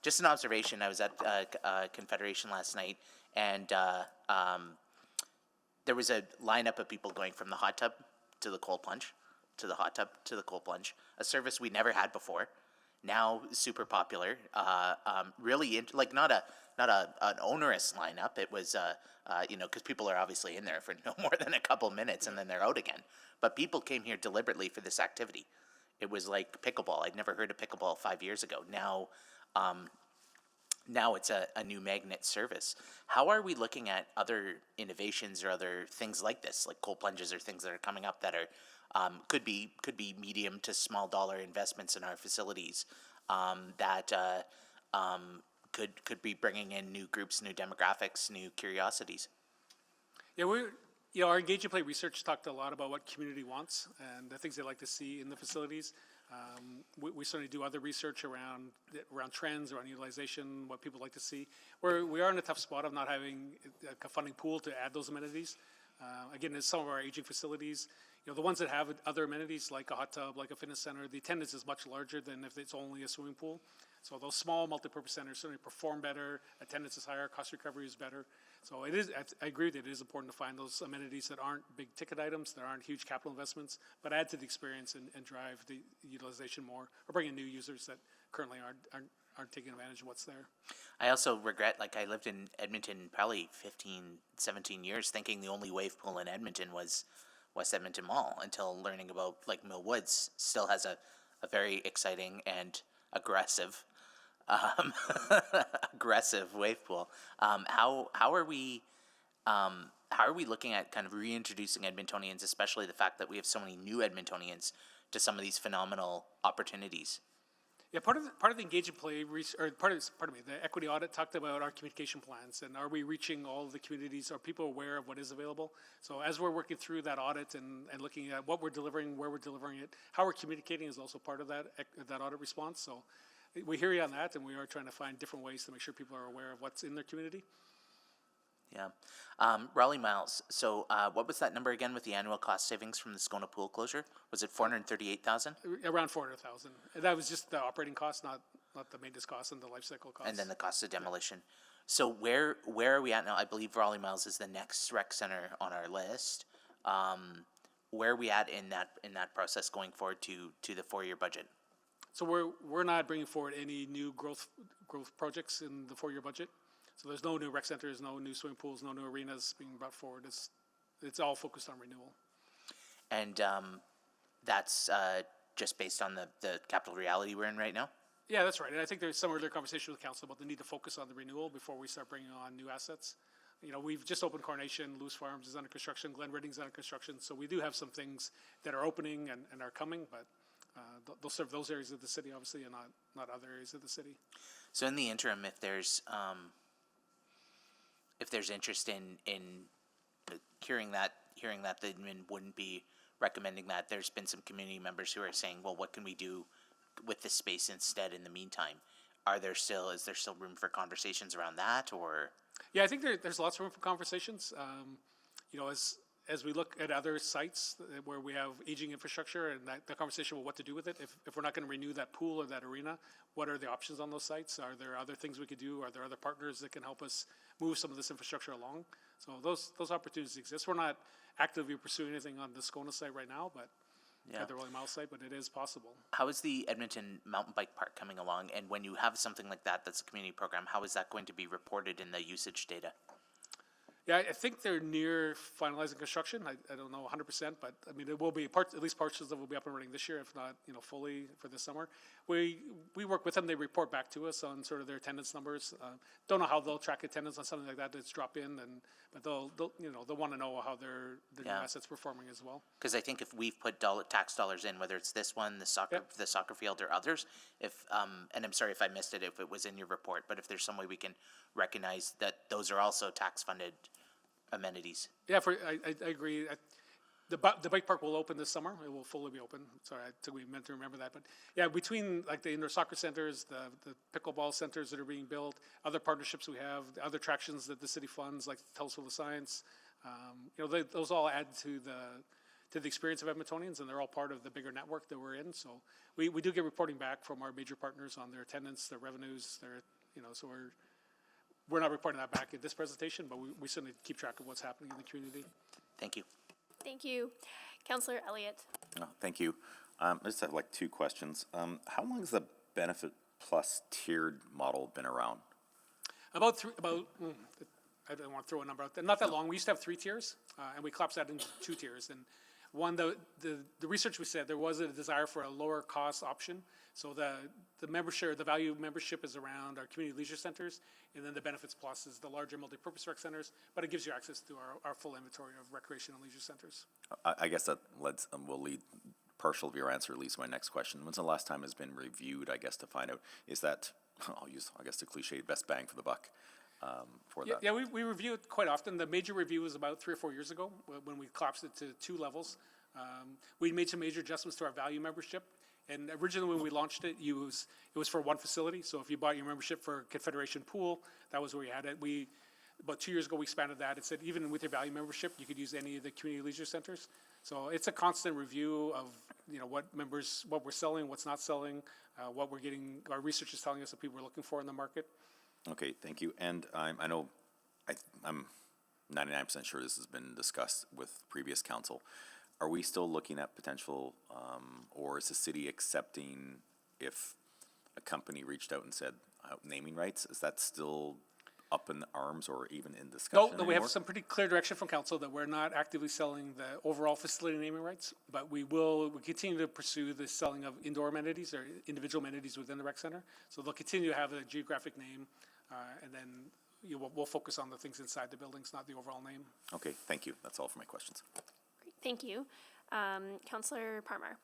Just an observation. I was at Confederation last night, and there was a lineup of people going from the hot tub to the cold plunge, to the hot tub to the cold plunge. A service we never had before. Now super popular. Really, like not an onerous lineup. It was because people are obviously in there for no more than a couple minutes and then they're out again. But people came here deliberately for this activity. It was like pickleball. I'd never heard of pickleball 5 years ago. Now it's a new magnet service. How are we looking at other innovations or other things like this, like cold plunges or things that are coming up that are could be medium to small dollar investments in our facilities that could be bringing in new groups, new demographics, new curiosities? Yeah, our Engage and Play research talked a lot about what community wants and the things they like to see in the facilities. We certainly do other research around trends, around utilization, what people like to see. We are in a tough spot of not having a funding pool to add those amenities. Again, as some of our aging facilities, the ones that have other amenities like a hot tub, like a fitness center, the attendance is much larger than if it's only a swimming pool. So those small multipurpose centers certainly perform better, attendance is higher, cost recovery is better. So I agree that it is important to find those amenities that aren't big ticket items, that aren't huge capital investments, but add to the experience and drive the utilization more, or bring in new users that currently aren't taking advantage of what's there. I also regret, like I lived in Edmonton probably 15, 17 years thinking the only wave pool in Edmonton was West Edmonton Mall until learning about like Mill Woods still has a very exciting and aggressive aggressive wave pool. How are we looking at kind of reintroducing Edmontonians, especially the fact that we have so many new Edmontonians, to some of these phenomenal opportunities? Yeah, part of the Engage and Play, the equity audit talked about our communication plans, and are we reaching all of the communities? Are people aware of what is available? So as we're working through that audit and looking at what we're delivering, where we're delivering it, how we're communicating is also part of that audit response. So we hear you on that, and we are trying to find different ways to make sure people are aware of what's in their community. Yeah. Raleigh Miles, so what was that number again with the annual cost savings from the Scona pool closure? Was it 438,000? Around 400,000. That was just the operating cost, not the maintenance cost and the life cycle cost. And then the cost of demolition. So where are we at now? I believe Raleigh Miles is the next rec center on our list. Where are we at in that process going forward to the 4-year budget? So we're not bringing forward any new growth projects in the 4-year budget. So there's no new rec centers, no new swimming pools, no new arenas being brought forward. It's all focused on renewal. And that's just based on the capital reality we're in right now? Yeah, that's right. And I think there's some earlier conversation with council about the need to focus on the renewal before we start bringing on new assets. We've just opened Coronation, Lewis Farms is under construction, Glen Redding's under construction. So we do have some things that are opening and are coming, but they'll serve those areas of the city, obviously, and not other areas of the city. So in the interim, if there's interest in hearing that the admin wouldn't be recommending that, there's been some community members who are saying, well, what can we do with this space instead in the meantime? Is there still room for conversations around that, or? Yeah, I think there's lots of room for conversations. As we look at other sites where we have aging infrastructure and the conversation about what to do with it, if we're not going to renew that pool or that arena, what are the options on those sites? Are there other things we could do? Are there other partners that can help us move some of this infrastructure along? So those opportunities exist. We're not actively pursuing anything on the Scona site right now, but at the Raleigh Miles site, but it is possible. How is the Edmonton Mountain Bike Park coming along? And when you have something like that that's a community program, how is that going to be reported in the usage data? Yeah, I think they're near finalizing construction. I don't know 100%, but I mean, it will be at least parts of them will be up and running this year, if not, fully for this summer. We work with them. They report back to us on sort of their attendance numbers. Don't know how they'll track attendance on something like that. It's drop in, but they'll want to know how their new assets performing as well. Because I think if we've put tax dollars in, whether it's this one, the soccer field, or others, and I'm sorry if I missed it, if it was in your report, but if there's some way we can recognize that those are also tax funded amenities. Yeah, I agree. The bike park will open this summer. It will fully be open. Sorry, I think we meant to remember that. But yeah, between like the indoor soccer centers, the pickleball centers that are being built, other partnerships we have, the other attractions that the city funds, like Telescope of Science, those all add to the experience of Edmontonians, and they're all part of the bigger network that we're in. So we do get reporting back from our major partners on their attendance, their revenues, so we're not reporting that back in this presentation, but we certainly keep track of what's happening in the community. Thank you. Thank you. Councillor Elliott. Oh, thank you. I just have like two questions. How long has the Benefit Plus tiered model been around? I don't want to throw a number out there. Not that long. We used to have 3 tiers, and we collapsed that into 2 tiers. And one, the research we said there was a desire for a lower cost option. So the membership, the value membership is around our community leisure centers, and then the Benefits Plus is the larger multi-purpose rec centers, but it gives you access to our full inventory of recreation and leisure centers. I guess that will lead partial of your answer, at least my next question. When's the last time it's been reviewed, I guess, to find out, is that, I'll use, I guess, the cliche, best bang for the buck for that? Yeah, we review it quite often. The major review was about 3 or 4 years ago when we collapsed it to 2 levels. We made some major adjustments to our value membership. And originally when we launched it, it was for one facility. So if you bought your membership for Confederation Pool, that was where you had it. About 2 years ago, we expanded that. It said even with your value membership, you could use any of the community leisure centers. So it's a constant review of what we're selling, what's not selling, what we're getting. Our research is telling us that people are looking for in the market. Okay, thank you. And I know I'm 99% sure this has been discussed with previous council. Are we still looking at potential, or is the city accepting if a company reached out and said naming rights? Is that still up in arms or even in discussion No, we have some pretty clear direction from council that we're not actively selling the overall facility naming rights, but we continue to pursue the selling of indoor amenities or individual amenities within the rec center. So they'll continue to have a geographic name, and then we'll focus on the things inside the buildings, not the overall name. Okay, thank you. That's all for my questions. Great, thank you. Councillor Parmar.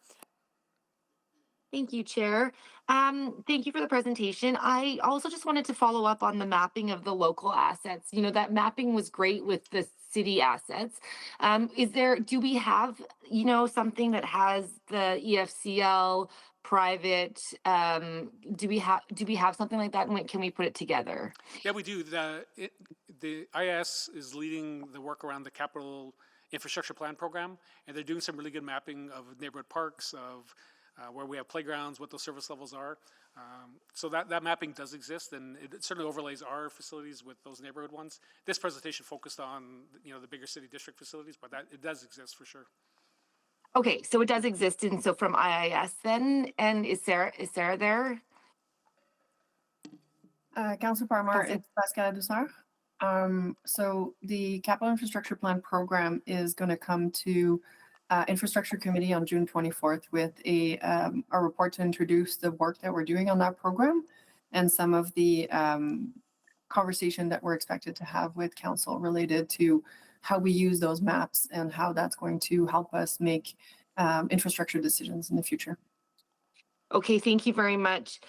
Thank you, Chair. Thank you for the presentation. I also just wanted to follow up on the mapping of the local assets. That mapping was great with the city assets. Do we have, something that has the EFCL private, do we have something like that, and when can we put it together? Yeah, we do. The IS is leading the work around the capital infrastructure plan program, and they're doing some really good mapping of neighborhood parks, of where we have playgrounds, what those service levels are. So that mapping does exist, and it certainly overlays our facilities with those neighborhood ones. This presentation focused on the bigger city district facilities, but it does exist for sure. Okay, so it does exist, and so from IIS then, and is Sarah there? Councilor Parmar, it's Pascal Dussard. So the Capital Infrastructure Plan program is going to come to Infrastructure Committee on June 24th with a report to introduce the work that we're doing on that program and some of the conversation that we're expected to have with council related to how we use those maps and how that's going to help us make infrastructure decisions in the future. Okay, thank you very much.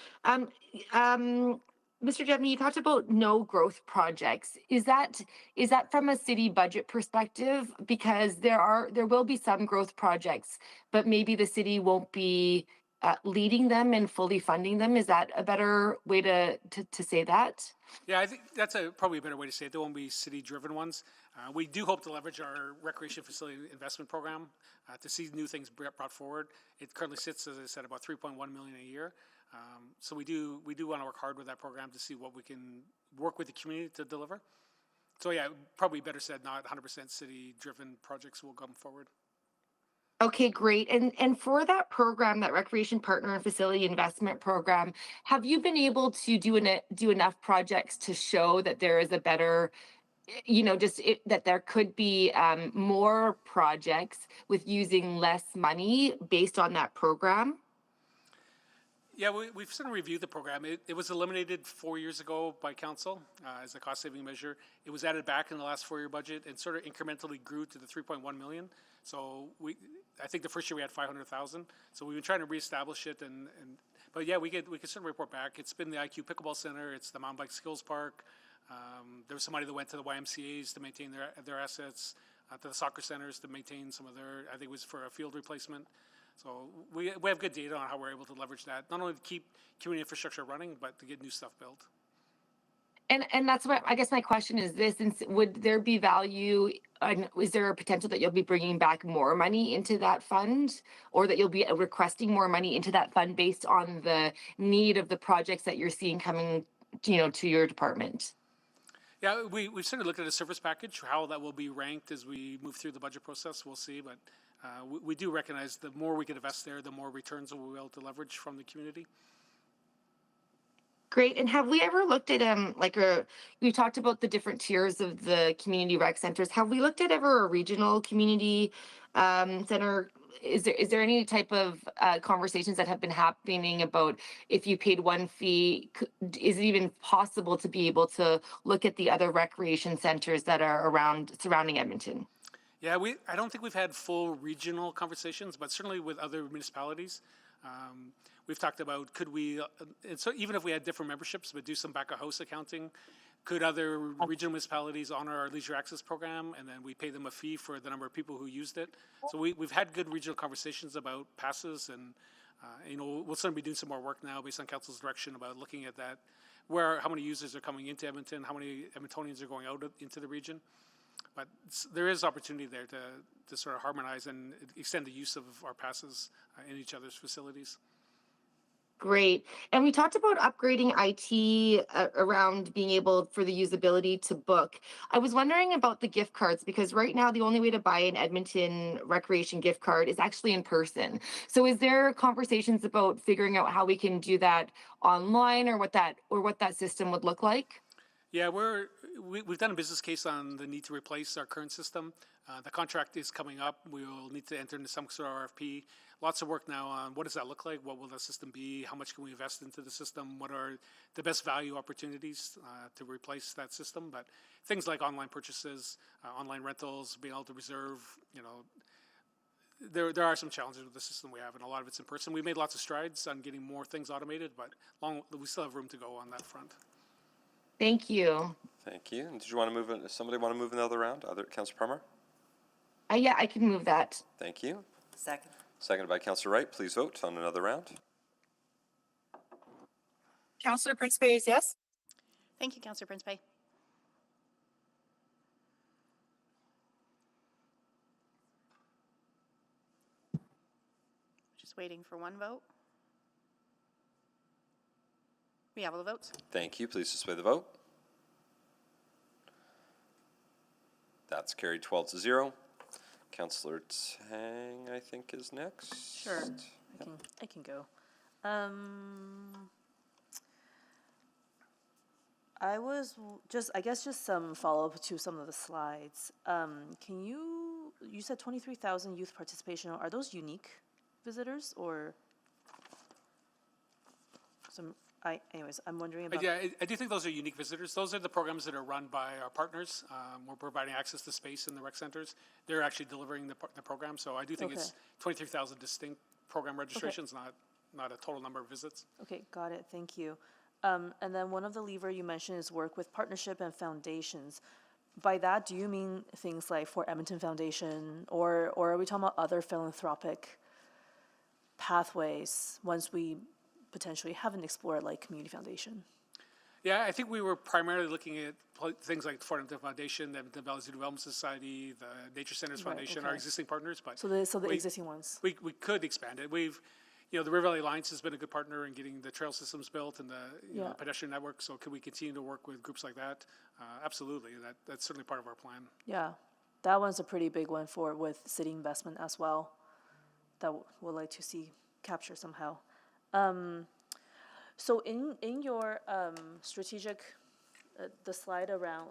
Mr. Jebny, you talked about no growth projects. Is that from a city budget perspective? Because there will be some growth projects, but maybe the city won't be leading them and fully funding them. Is that a better way to say that? Yeah, I think that's probably a better way to say it. There won't be city-driven ones. We do hope to leverage our recreation facility investment program to see new things brought forward. It currently sits, as I said, about $3.1 million a year. So we do want to work hard with that program to see what we can work with the community to deliver. So yeah, probably better said, not 100% city-driven projects will come forward. Okay, great. And for that program, that Recreation Partner and Facility Investment Program, have you been able to do enough projects to show that there is a better that there could be more projects with using less money based on that program? Yeah, we've sort of reviewed the program. It was eliminated 4 years ago by council as a cost-saving measure. It was added back in the last 4-year budget and sort of incrementally grew to the 3.1 million. So I think the first year we had 500,000. So we've been trying to reestablish it, but yeah, we could sort of report back. It's been the IQ Pickleball Center. It's the Mountain Bike Skills Park. There was somebody that went to the YMCA's to maintain their assets, to the soccer centers to maintain some of their. I think it was for a field replacement. So we have good data on how we're able to leverage that, not only to keep community infrastructure running, but to get new stuff built. And that's what I guess my question is this: would there be value? Is there a potential that you'll be bringing back more money into that fund, or that you'll be requesting more money into that fund based on the need of the projects that you're seeing coming, to your department? Yeah, we've sort of looked at a service package, how that will be ranked as we move through the budget process. We'll see, but we do recognize the more we can invest there, the more returns we'll be able to leverage from the community. Great. And have we ever looked at we talked about the different tiers of the community rec centers. Have we looked at ever a regional community center? Is there any type of conversations that have been happening about if you paid one fee, is it even possible to be able to look at the other recreation centers that are surrounding Edmonton? Yeah, I don't think we've had full regional conversations, but certainly with other municipalities. We've talked about could we, and so even if we had different memberships, but do some back of house accounting, could other regional municipalities honor our leisure access program, and then we pay them a fee for the number of people who used it. So we've had good regional conversations about passes, and we'll certainly be doing some more work now based on council's direction about looking at that, how many users are coming into Edmonton, how many Edmontonians are going out into the region. But there is opportunity there to sort of harmonize and extend the use of our passes in each other's facilities. Great. And we talked about upgrading IT around being able for the usability to book. I was wondering about the gift cards because right now the only way to buy an Edmonton recreation gift card is actually in person. So is there conversations about figuring out how we can do that online or what that system would look like? Yeah, we've done a business case on the need to replace our current system. The contract is coming up. We will need to enter into some sort of RFP. Lots of work now on what does that look like? What will the system be? How much can we invest into the system? What are the best value opportunities to replace that system? But things like online purchases, online rentals, being able to reserve, there are some challenges with the system we have, and a lot of it's in person. We've made lots of strides on getting more things automated, but we still have room to go on that front. Thank you. Thank you. And did you want to move in? Does somebody want to move another round? Councilor Palmer? Yeah, I can move that. Thank you. Second. Seconded by Councilor Wright. Please vote on another round. Councillor Prince Bay is yes. Thank you, Councillor Prince Bay. Just waiting for one vote. We have all the votes. Thank you. Please display the vote. That's carried 12-0. Councillor Tang, I think, is next. Sure, I can go. I guess just some follow-up to some of the slides. You said 23,000 youth participation. Are those unique visitors or some? Anyways, I'm wondering about. Yeah, I do think those are unique visitors. Those are the programs that are run by our partners. We're providing access to space in the rec centers. They're actually delivering the program. So I do think it's 23,000 distinct program registrations, not a total number of visits. Okay, got it. Thank you. And then one of the levers you mentioned is work with partnership and foundations. By that, do you mean things like for Edmonton Foundation, or are we talking about other philanthropic pathways once we potentially haven't explored like Community Foundation? Yeah, I think we were primarily looking at things like the Fort Edmonton Foundation, the Edmonton Valley Development Society, the Nature Centers Foundation, our existing partners. But so the existing ones. We could expand it. The River Valley Alliance has been a good partner in getting the trail systems built and the pedestrian network. So could we continue to work with groups like that? Absolutely. That's certainly part of our plan. Yeah, that one's a pretty big one with city investment as well. That we'd like to see capture somehow. So in your strategic, the slide around,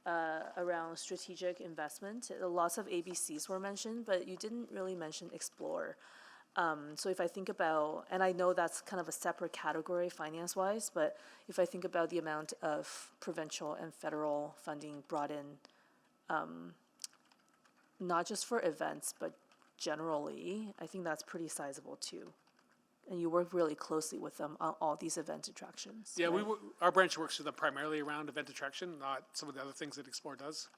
around strategic investment. Lots of ABCs were mentioned, but you didn't really mention explore. So if I think about, and I know that's kind of a separate category finance-wise, but if I think about the amount of provincial and federal funding brought in, not just for events, but generally, I think that's pretty sizable too. And you work really closely with them on all these event attractions. Yeah, right? our branch works with them primarily around event attraction, not some of the other things that Explore does.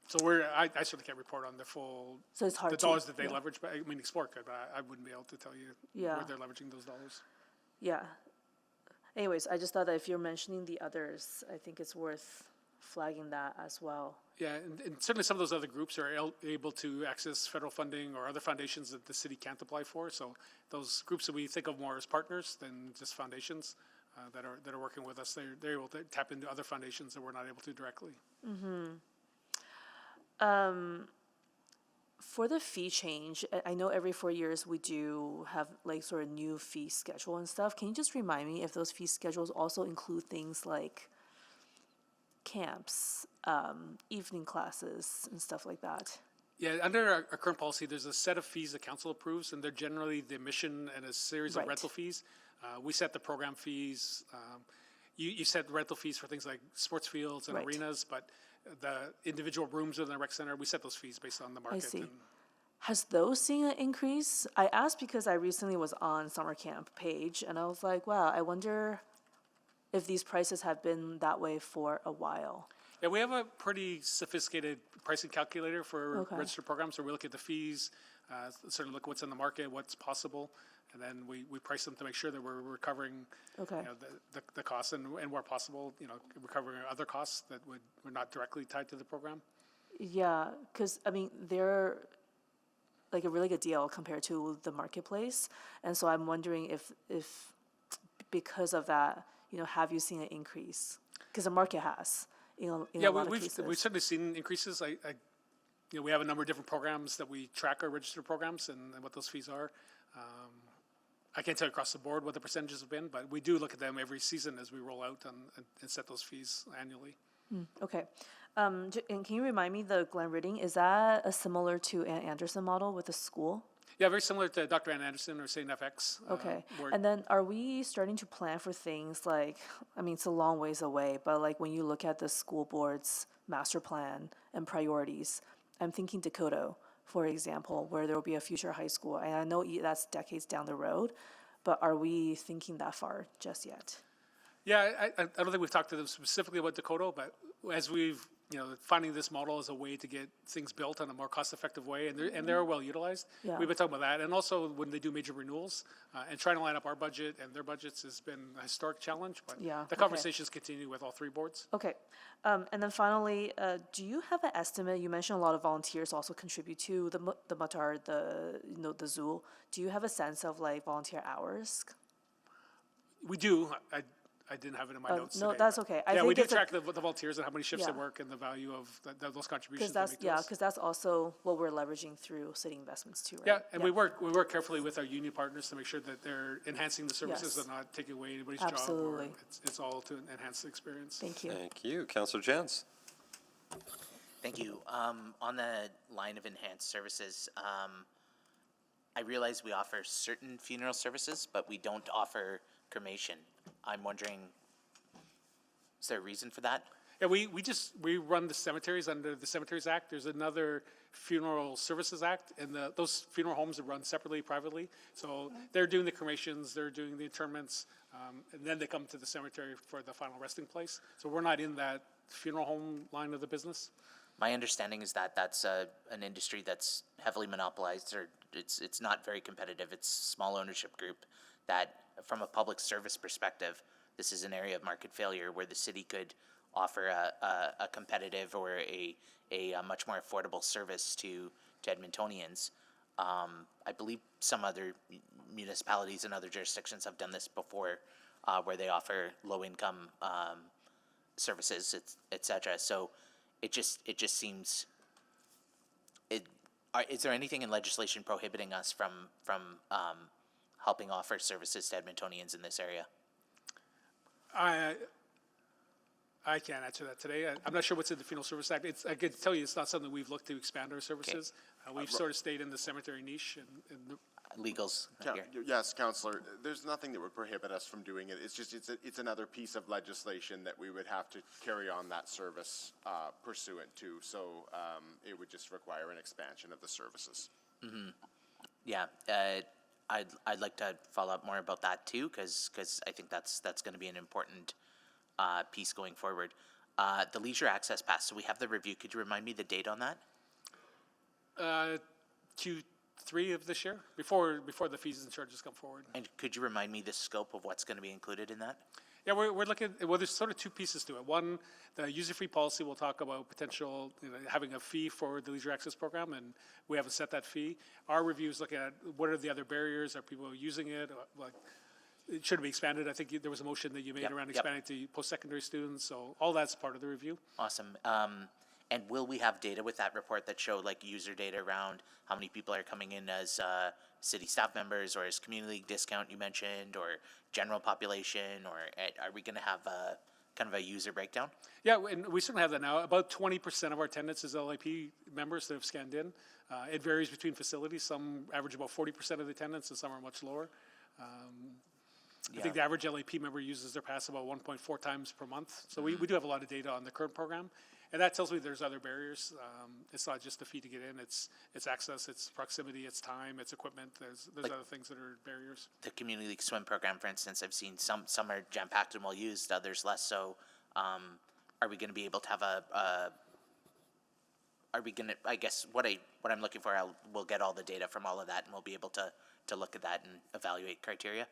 So I certainly can't report on the full, So it's hard the to- dollars that they yeah. leverage, but I mean, Explore could, but I wouldn't be able to tell you Yeah. where they're leveraging those dollars. Yeah. Anyways, I just thought that if you're mentioning the others, I think it's worth flagging that as well. Yeah, and certainly some of those other groups are able to access federal funding or other foundations that the city can't apply for. So those groups that we think of more as partners than just foundations that are working with us, they're able to tap into other foundations that we're not able to directly. For the fee change, I know every 4 years we do have like sort of new fee schedule and stuff. Can you just remind me if those fee schedules also include things like camps, evening classes and stuff like that? Yeah, under our current policy, there's a set of fees that council approves, and they're generally the admission and a series Right. of rental fees. We set the program fees. You set rental fees for things like sports fields and Right. arenas, but the individual rooms within the rec center, we set those fees based on the market. see. and- Has those seen an increase? I asked because I recently was on summer camp page and I was like, wow, I wonder if these prices have been that way for a while. Yeah, we have a pretty sophisticated pricing calculator for Okay. registered programs, so we look at the fees, sort of look what's in the market, what's possible, and then we price them to make sure that we're recovering, Okay. you know, the costs and where possible, you know, recovering other costs that were not directly tied to the program. Yeah, because I mean, they're like a really good deal compared to the marketplace. And so I'm wondering if because of that, you know, have you seen an increase? Because the market has, you know, in Yeah, a lot of we've cases. certainly seen increases. You know, we have a number of different programs that we track our registered programs and what those fees are. I can't tell you across the board what the percentages have been, but we do look at them every season as we roll out and set those fees annually. Okay. And can you remind me, the Glen Ridding, is that a similar to Ann Anderson model with the school? Yeah, very similar to Dr. Ann Anderson or St. FX. Okay. where- And then are we starting to plan for things like, I mean, it's a long ways away, but like when you look at the school board's master plan and priorities, I'm thinking Dakota, for example, where there will be a future high school. And I know that's decades down the road, but are we thinking that far just yet? Yeah, I don't think we've talked to them specifically about Dakota, but as we've, you know, finding this model as a way to get things built in a more cost-effective way, and they're well utilized. Yeah. We've been talking about that, and also when they do major renewals, and trying to line up our budget and their budgets has been a historic challenge, but Yeah, the okay. conversations continue with all three boards. Okay. And then finally, do you have an estimate? You mentioned a lot of volunteers also contribute to the Matar, the Zool. Do you have a sense of like volunteer hours? We do, I didn't have it in my notes no, today, that's but- okay. I Yeah, we think do it's a- track the volunteers and how many shifts they Yeah. work and the value of those Because contributions they that's, make to yeah, us. because that's also what we're leveraging through city investments too, right? Yeah, and we work carefully with our union partners to make sure that they're enhancing the services Yes. and not taking away anybody's job. Absolutely. Or it's all to enhance the experience. Thank you. Thank you. Councillor Jans. Thank you. On the line of enhanced services, I realize we offer certain funeral services, but we don't offer cremation. I'm wondering, is there a reason for that? Yeah, we run the cemeteries under the Cemeteries Act. There's another Funeral Services Act, and those funeral homes are run separately, privately. So they're doing the cremations, they're doing the interments, and then they come to the cemetery for the final resting place. So we're not in that funeral home line of the business. My understanding is that that's an industry that's heavily monopolized, or it's not very competitive. It's a small ownership group that, from a public service perspective, this is an area of market failure where the city could offer a competitive or a much more affordable service to Edmontonians. I believe some other municipalities and other jurisdictions have done this before, where they offer low-income services, et cetera. So it just seems. Is there anything in legislation prohibiting us from helping offer services to Edmontonians in this area? I can't answer that today. I'm not sure what's in the Funeral Service Act. I can tell you it's not something we've looked to expand our services. We've sort of stayed in the cemetery niche and Legals here. Yes, Counselor, there's nothing that would prohibit us from doing it. It's just, it's another piece of legislation that we would have to carry on that service pursuant to. So it would just require an expansion of the services. Yeah, I'd like to follow up more about that too, because I think that's going to be an important piece going forward. The leisure access pass. So we have the review. Could you remind me the date on that? Q3 of this year, before the fees and charges come forward. And could you remind me the scope of what's going to be included in that? Yeah, we're looking, well, there's sort of two pieces to it. One, the user-fee policy will talk about potential, having a fee for the leisure access program, and we haven't set that fee. Our review is looking at what are the other barriers, are people using it, like, it should be expanded. I think there was a motion that you made around expanding to post-secondary students, so all that's part of the review. Awesome. And will we have data with that report that show like user data around how many people are coming in as city staff members or as community league discount you mentioned, or general population, or are we going to have a kind of a user breakdown? Yeah, and we certainly have that now. About 20% of our attendance is LIP members that have scanned in. It varies between facilities. Some average about 40% of the attendance, and some are much lower. I think the average LAP member uses their pass about 1.4 times per month. So we do have a lot of data on the current program. And that tells me there's other barriers. It's not just the fee to get in. It's access, it's proximity, it's time, it's equipment. There's Like other things that are barriers. The community league swim program, for instance, I've seen some are jam-packed and well used, others less so. Are we going to be able to have are we going to, I guess what I'm looking for, we'll get all the data from all of that, and we'll be able to look at that and evaluate criteria?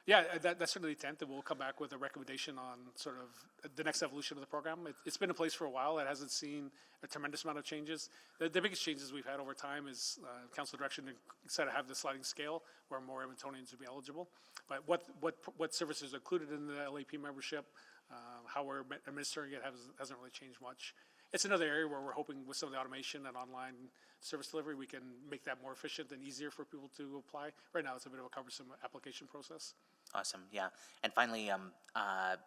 Yeah, that's certainly the intent, that we'll come back with a recommendation on sort of the next evolution of the program. It's been in place for a while. It hasn't seen a tremendous amount of changes. The biggest changes we've had over time is council direction to instead of have the sliding scale where more Edmontonians would be eligible. But what services are included in the LAP membership, how we're administering it hasn't really changed much. It's another area where we're hoping with some of the automation and online service delivery, we can make that more efficient and easier for people to apply. Right now, it's a bit of a cumbersome application process. Awesome, yeah. And finally, I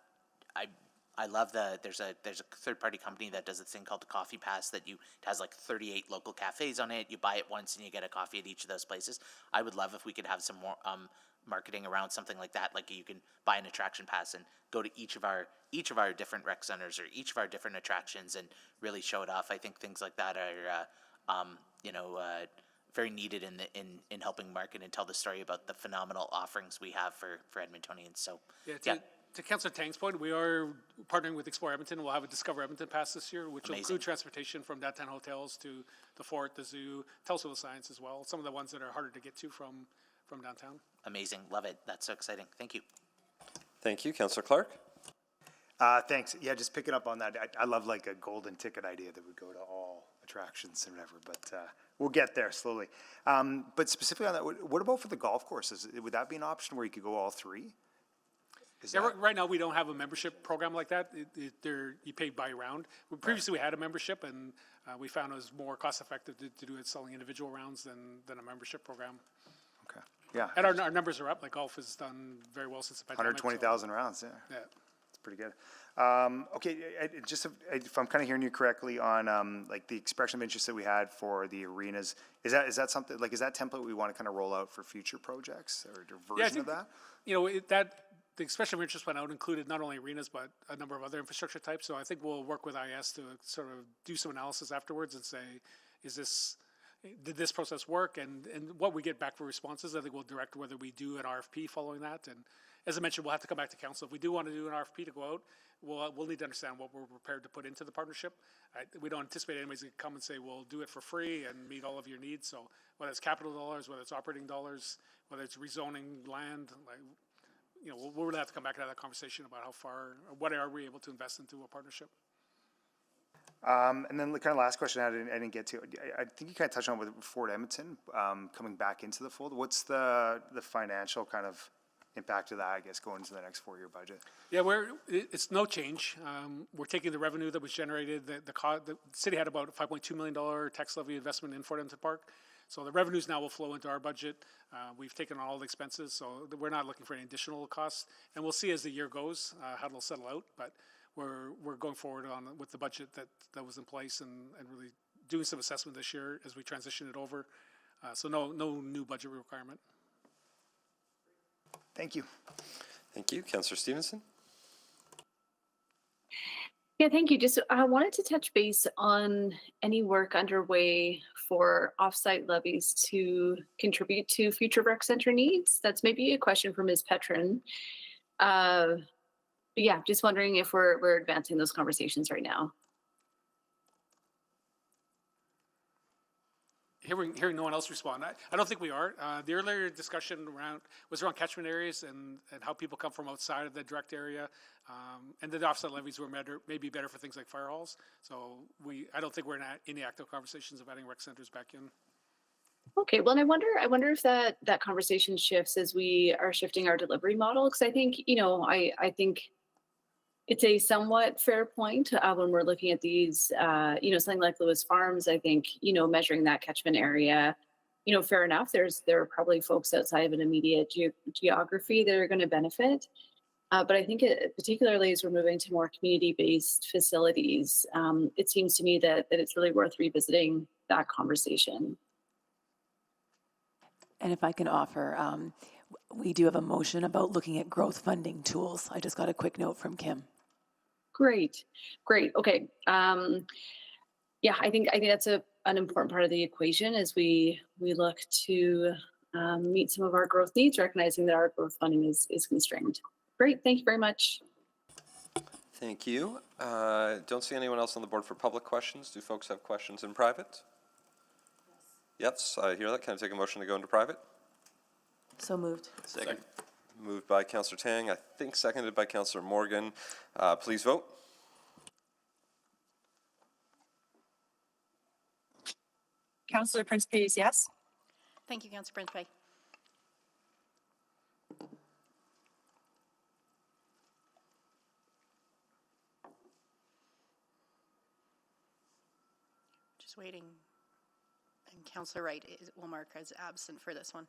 love there's a third-party company that does a thing called the Coffee Pass that it has like 38 local cafes on it. You buy it once and you get a coffee at each of those places. I would love if we could have some more marketing around something like that. Like you can buy an attraction pass and go to each of our different rec centers or each of our different attractions and really show it off. I think things like that are very needed in helping market and tell the story about the phenomenal offerings we have for Edmontonians. So To Councillor Tang's point, we are partnering with Explore Edmonton. We'll have a Discover Edmonton Pass this year, which will include transportation from downtown hotels to the fort, the zoo, Telesville Science as well. Some of the ones that are harder to get to from downtown. Amazing, love it. That's so exciting. Thank you. Thank you, Councillor Clark. Thanks. Yeah, just picking up on that. I love like a golden ticket idea that would go to all attractions and whatever, but we'll get there slowly. But specifically on that, what about for the golf courses? Would that be an option where you could go all three? Right now, we don't have a membership program like that. You pay by round. Previously, we had a membership, and we found it was more cost-effective to do it selling individual rounds than a membership program. Okay. Yeah. And our numbers are up. Like golf has done very well since the pandemic. 120,000 rounds. Yeah. Yeah. It's pretty good. Okay. If I'm kind of hearing you correctly on like the expression of interest that we had for the arenas, is that something like is that template we want to kind of roll out for future projects or a version of that? The expression of interest went out included not only arenas, but a number of other infrastructure types. So I think we'll work with IS to sort of do some analysis afterwards and say, did this process work? And what we get back for responses, I think we'll direct whether we do an RFP following that. And as I mentioned, we'll have to come back to council. If we do want to do an RFP to go out, we'll need to understand what we're prepared to put into the partnership. We don't anticipate anybody's going to come and say, we'll do it for free and meet all of your needs. So whether it's capital dollars, whether it's operating dollars, whether it's rezoning land, we'll really have to come back to that conversation about how far, or what are we able to invest into a partnership. And then the kind of last question I didn't get to, I think you kind of touched on with Fort Edmonton coming back into the fold. What's the financial kind of impact of that, I guess, going into the next 4-year budget? Yeah, it's no change. We're taking the revenue that was generated. The city had about a $5.2 million tax levy investment in Fort Edmonton Park. So the revenues now will flow into our budget. We've taken on all the expenses, so we're not looking for any additional costs. And we'll see as the year goes how it'll settle out. But we're going forward on with the budget that was in place and really doing some assessment this year as we transition it over. So no new budget requirement. Thank you. Thank you. Councillor Stevenson? Yeah, thank you. Just I wanted to touch base on any work underway for offsite levies to contribute to future rec center needs. That's maybe a question for Ms. Petrin. Yeah, just wondering if we're advancing those conversations right now. Hearing no one else respond, I don't think we are. The earlier discussion was around catchment areas and how people come from outside of the direct area, and the offset levies were maybe better for things like fire halls. So I don't think we're in any active conversations of adding rec centers back in. Okay, well, and I wonder if that conversation shifts as we are shifting our delivery model, because I think, I think it's a somewhat fair point when we're looking at these, something like Lewis Farms. I think, measuring that catchment area, fair enough. There are probably folks outside of an immediate geography that are going to benefit. But I think particularly as we're moving to more community-based facilities, it seems to me that it's really worth revisiting that conversation. And if I can offer, we do have a motion about looking at growth funding tools. I just got a quick note from Kim. Great. Okay. Yeah, I think that's an important part of the equation as we look to meet some of our growth needs, recognizing that our growth funding is constrained. Great. Thank you very much. Thank you. Don't see anyone else on the board for public questions. Do folks have questions in private? Yes, I hear that. Can I take a motion to go into private? So moved. Second. Moved by Councillor Tang, I think seconded by Councillor Morgan. Please vote. Councillor Prince Pays, yes. Thank you, Councillor Prince Pay. Just waiting. And Councillor Wright will mark as absent for this one.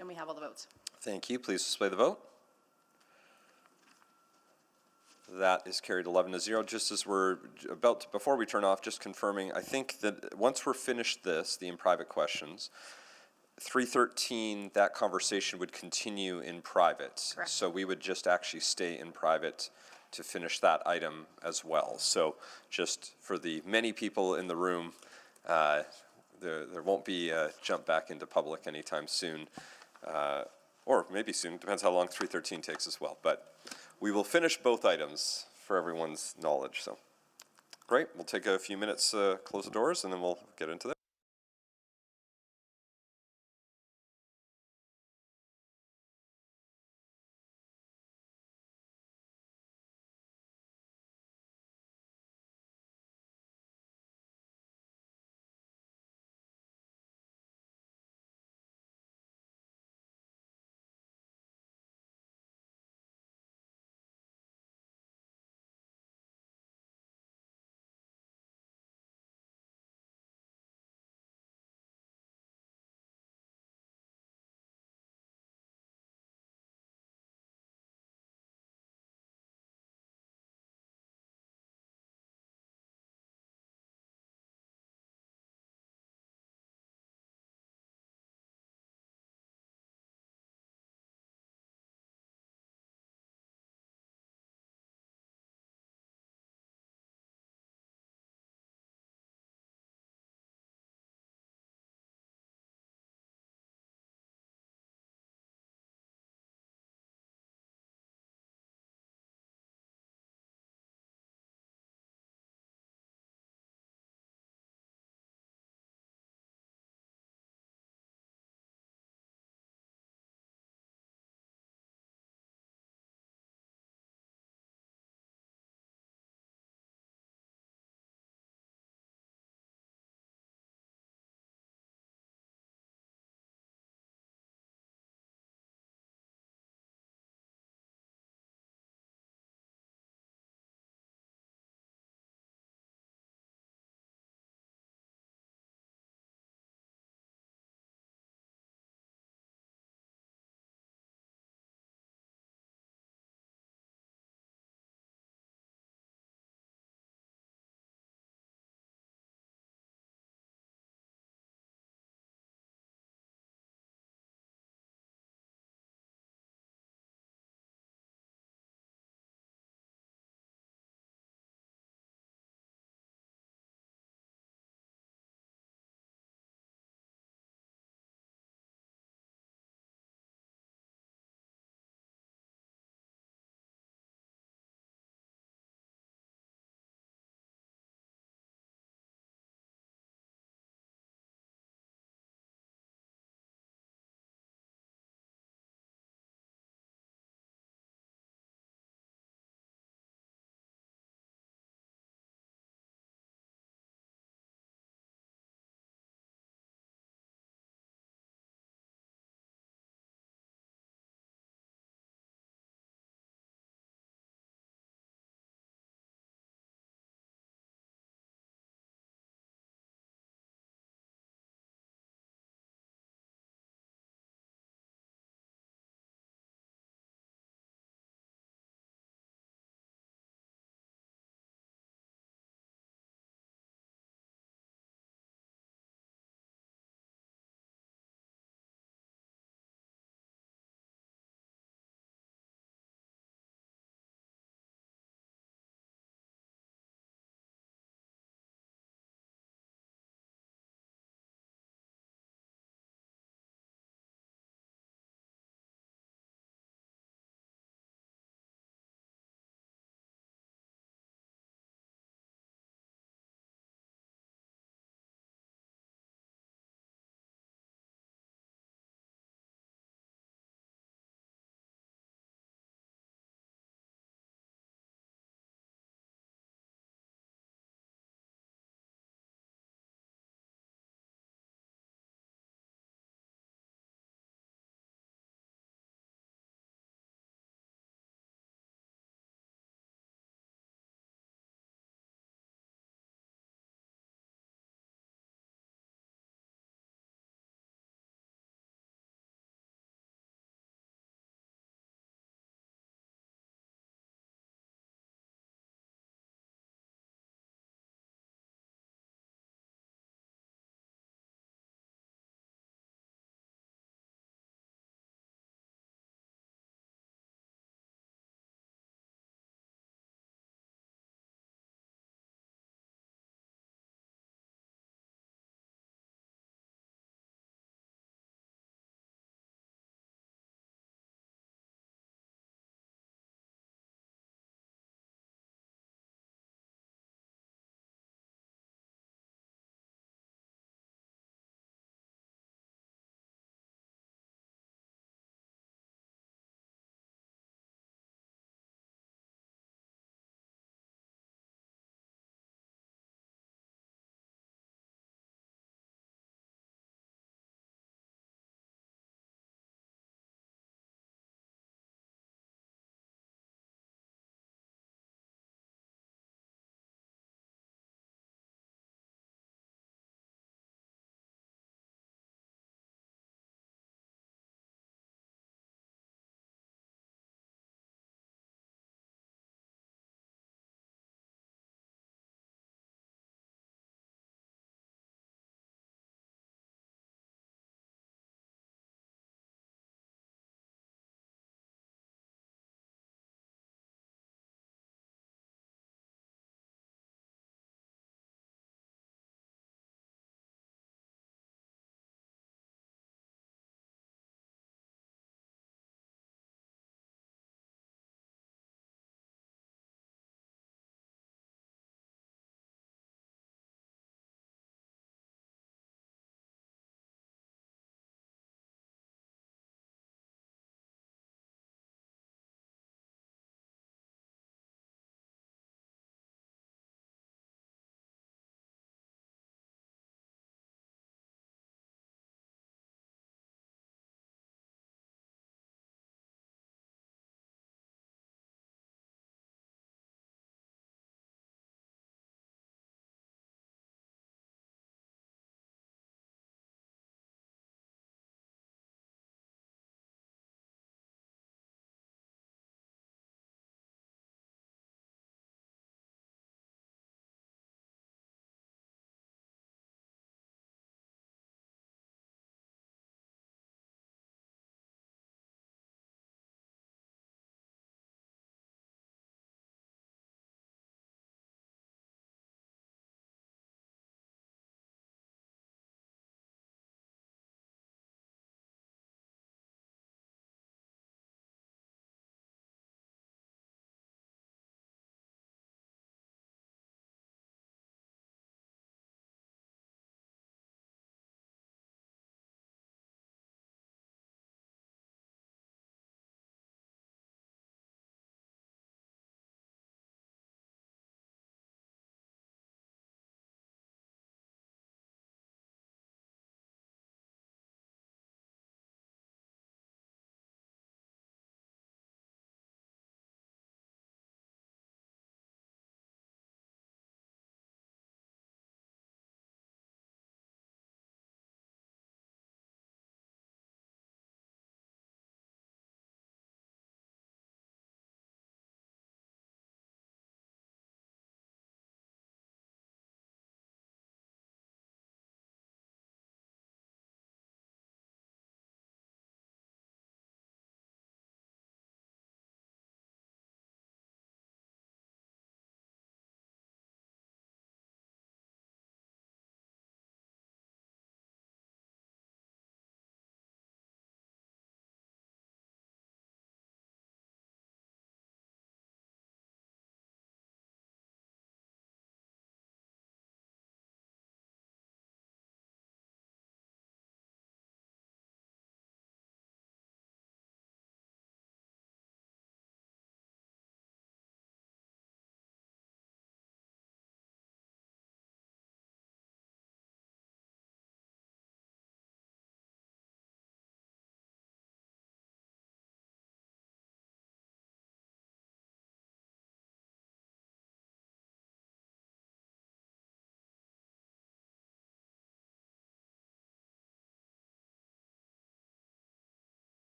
And we have all the votes. Thank you. Please display the vote. That is carried 11-0. Just as we're about to, before we turn off, just confirming, I think that once we're finished the in-private questions, 313, that conversation would continue in private. Correct. So we would just actually stay in private to finish that item as well. So just for the many people in the room, there won't be a jump back into public anytime soon. Or maybe soon, depends how long 313 takes as well. But we will finish both items for everyone's knowledge. So great, we'll take a few minutes, close the doors, and then we'll get into that.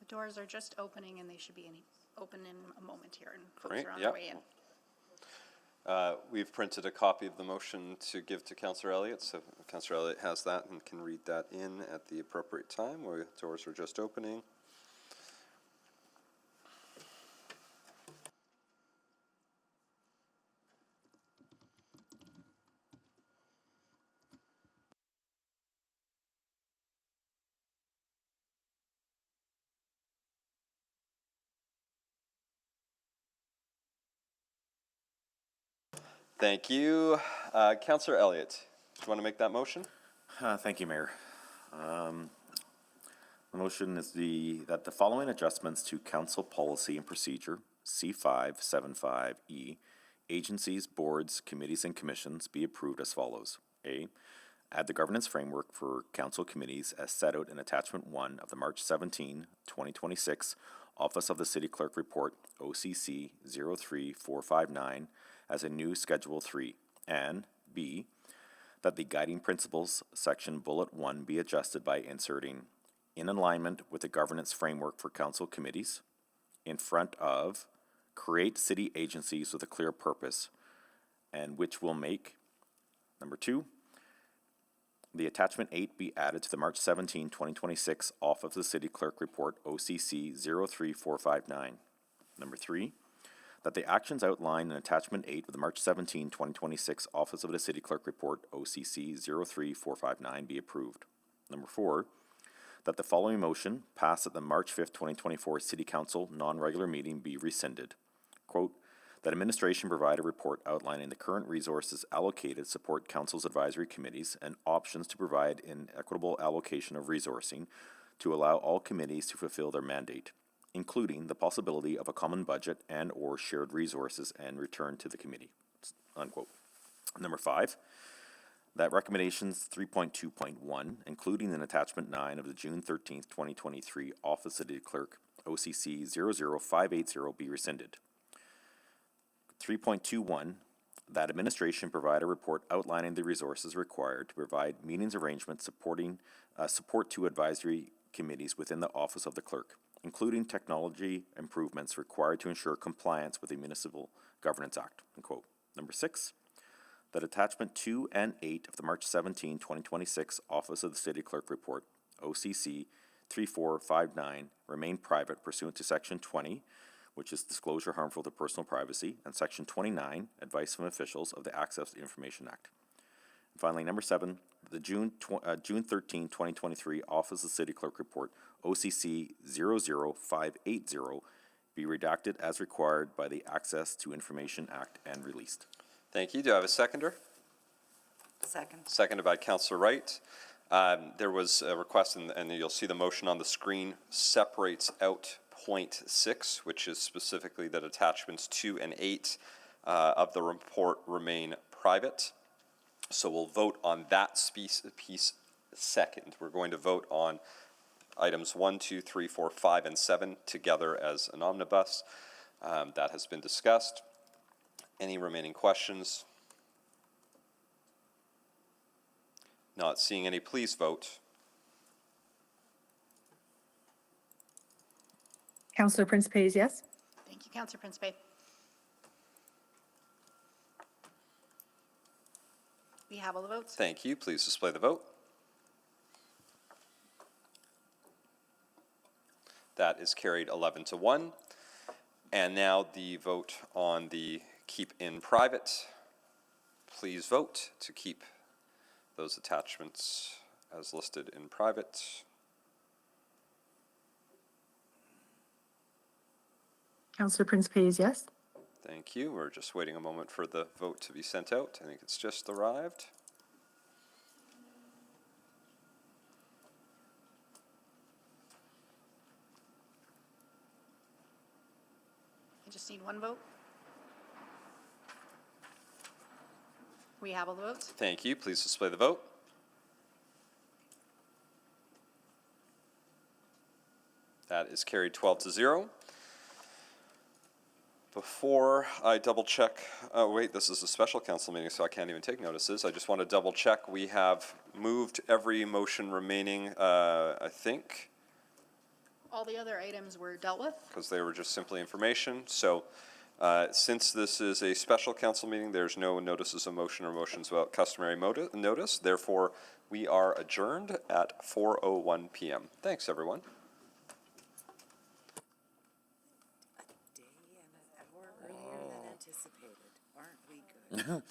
Doors are just opening and they should be open in a moment here and folks Great, are on yep. their way in. We've printed a copy of the motion to give to Councillor Elliott, so Councillor Elliott has that and can read that in at the appropriate time where doors are just opening. Thank you. Councillor Elliott, do you want to make that motion? Thank you, Mayor. The motion is that the following adjustments to Council Policy and Procedure, C575E, agencies, boards, committees, and commissions be approved as follows. A, add the governance framework for council committees as set out in Attachment 1 of the March 17, 2026 Office of the City Clerk Report, OCC 03459, as a new Schedule 3, and B, that the guiding principles section bullet 1 be adjusted by inserting in alignment with the governance framework for council committees, in front of create city agencies with a clear purpose, and which will make, number 2, the attachment 8 be added to the March 17, 2026 Office of the City Clerk Report, OCC 03459. Number 3, that the actions outlined in attachment 8 of the March 17, 2026 Office of the City Clerk Report, OCC 03459 be approved. Number 4, that the following motion passed at the March 5, 2024 City Council non-regular meeting be rescinded. Quote, that administration provide a report outlining the current resources allocated to support council's advisory committees and options to provide an equitable allocation of resourcing to allow all committees to fulfill their mandate, including the possibility of a common budget and or shared resources and return to the committee, unquote. Number 5, that recommendations 3.2.1, including in attachment 9 of the June 13th, 2023 Office of the Clerk, OCC 00580 be rescinded. 3.21, that administration provide a report outlining the resources required to provide meetings arrangements supporting support to advisory committees within the Office of the Clerk, including technology improvements required to ensure compliance with the Municipal Governance Act, unquote. Number 6, that attachment 2 and 8 of the March 17, 2026 Office of the City Clerk Report, OCC 3459, remain private pursuant to Section 20, which is disclosure harmful to personal privacy, and Section 29, advice from officials of the Access to Information Act. And finally, number 7, the June 13, 2023 Office of the City Clerk Report, OCC 00580, be redacted as required by the Access to Information Act and released. Thank you. Do I have a seconder? Second. Seconded by Councillor Wright. There was a request, and you'll see the motion on the screen, separates out point 6, which is specifically that attachments 2 and 8 of the report remain private. So we'll vote on that piece second. We're going to vote on items 1, 2, 3, 4, 5, and 7 together as an omnibus. That has been discussed. Any remaining questions? Not seeing any, please vote. Councillor Prince Pays, yes. Thank you, Councillor Principe. We have all the votes. Thank you. Please display the vote. That is carried 11-1. And now the vote on the keep in private. Please vote to keep those attachments as listed in private. Councillor Prince Pays, yes. Thank you. We're just waiting a moment for the vote to be sent out. I think it's just arrived. I just need one vote. We have all the votes. Thank you. Please display the vote. That is carried 12-0. Before I double check, wait, this is a special council meeting, so I can't even take notices. I just want to double check. We have moved every motion remaining, I think. All the other items were dealt with. because they were just simply information. So since this is a special council meeting, there's no notices of motion or motions without customary notice. Therefore, we are adjourned at 4:01 p.m. Thanks, everyone. Day and an hour earlier than anticipated. Aren't we good?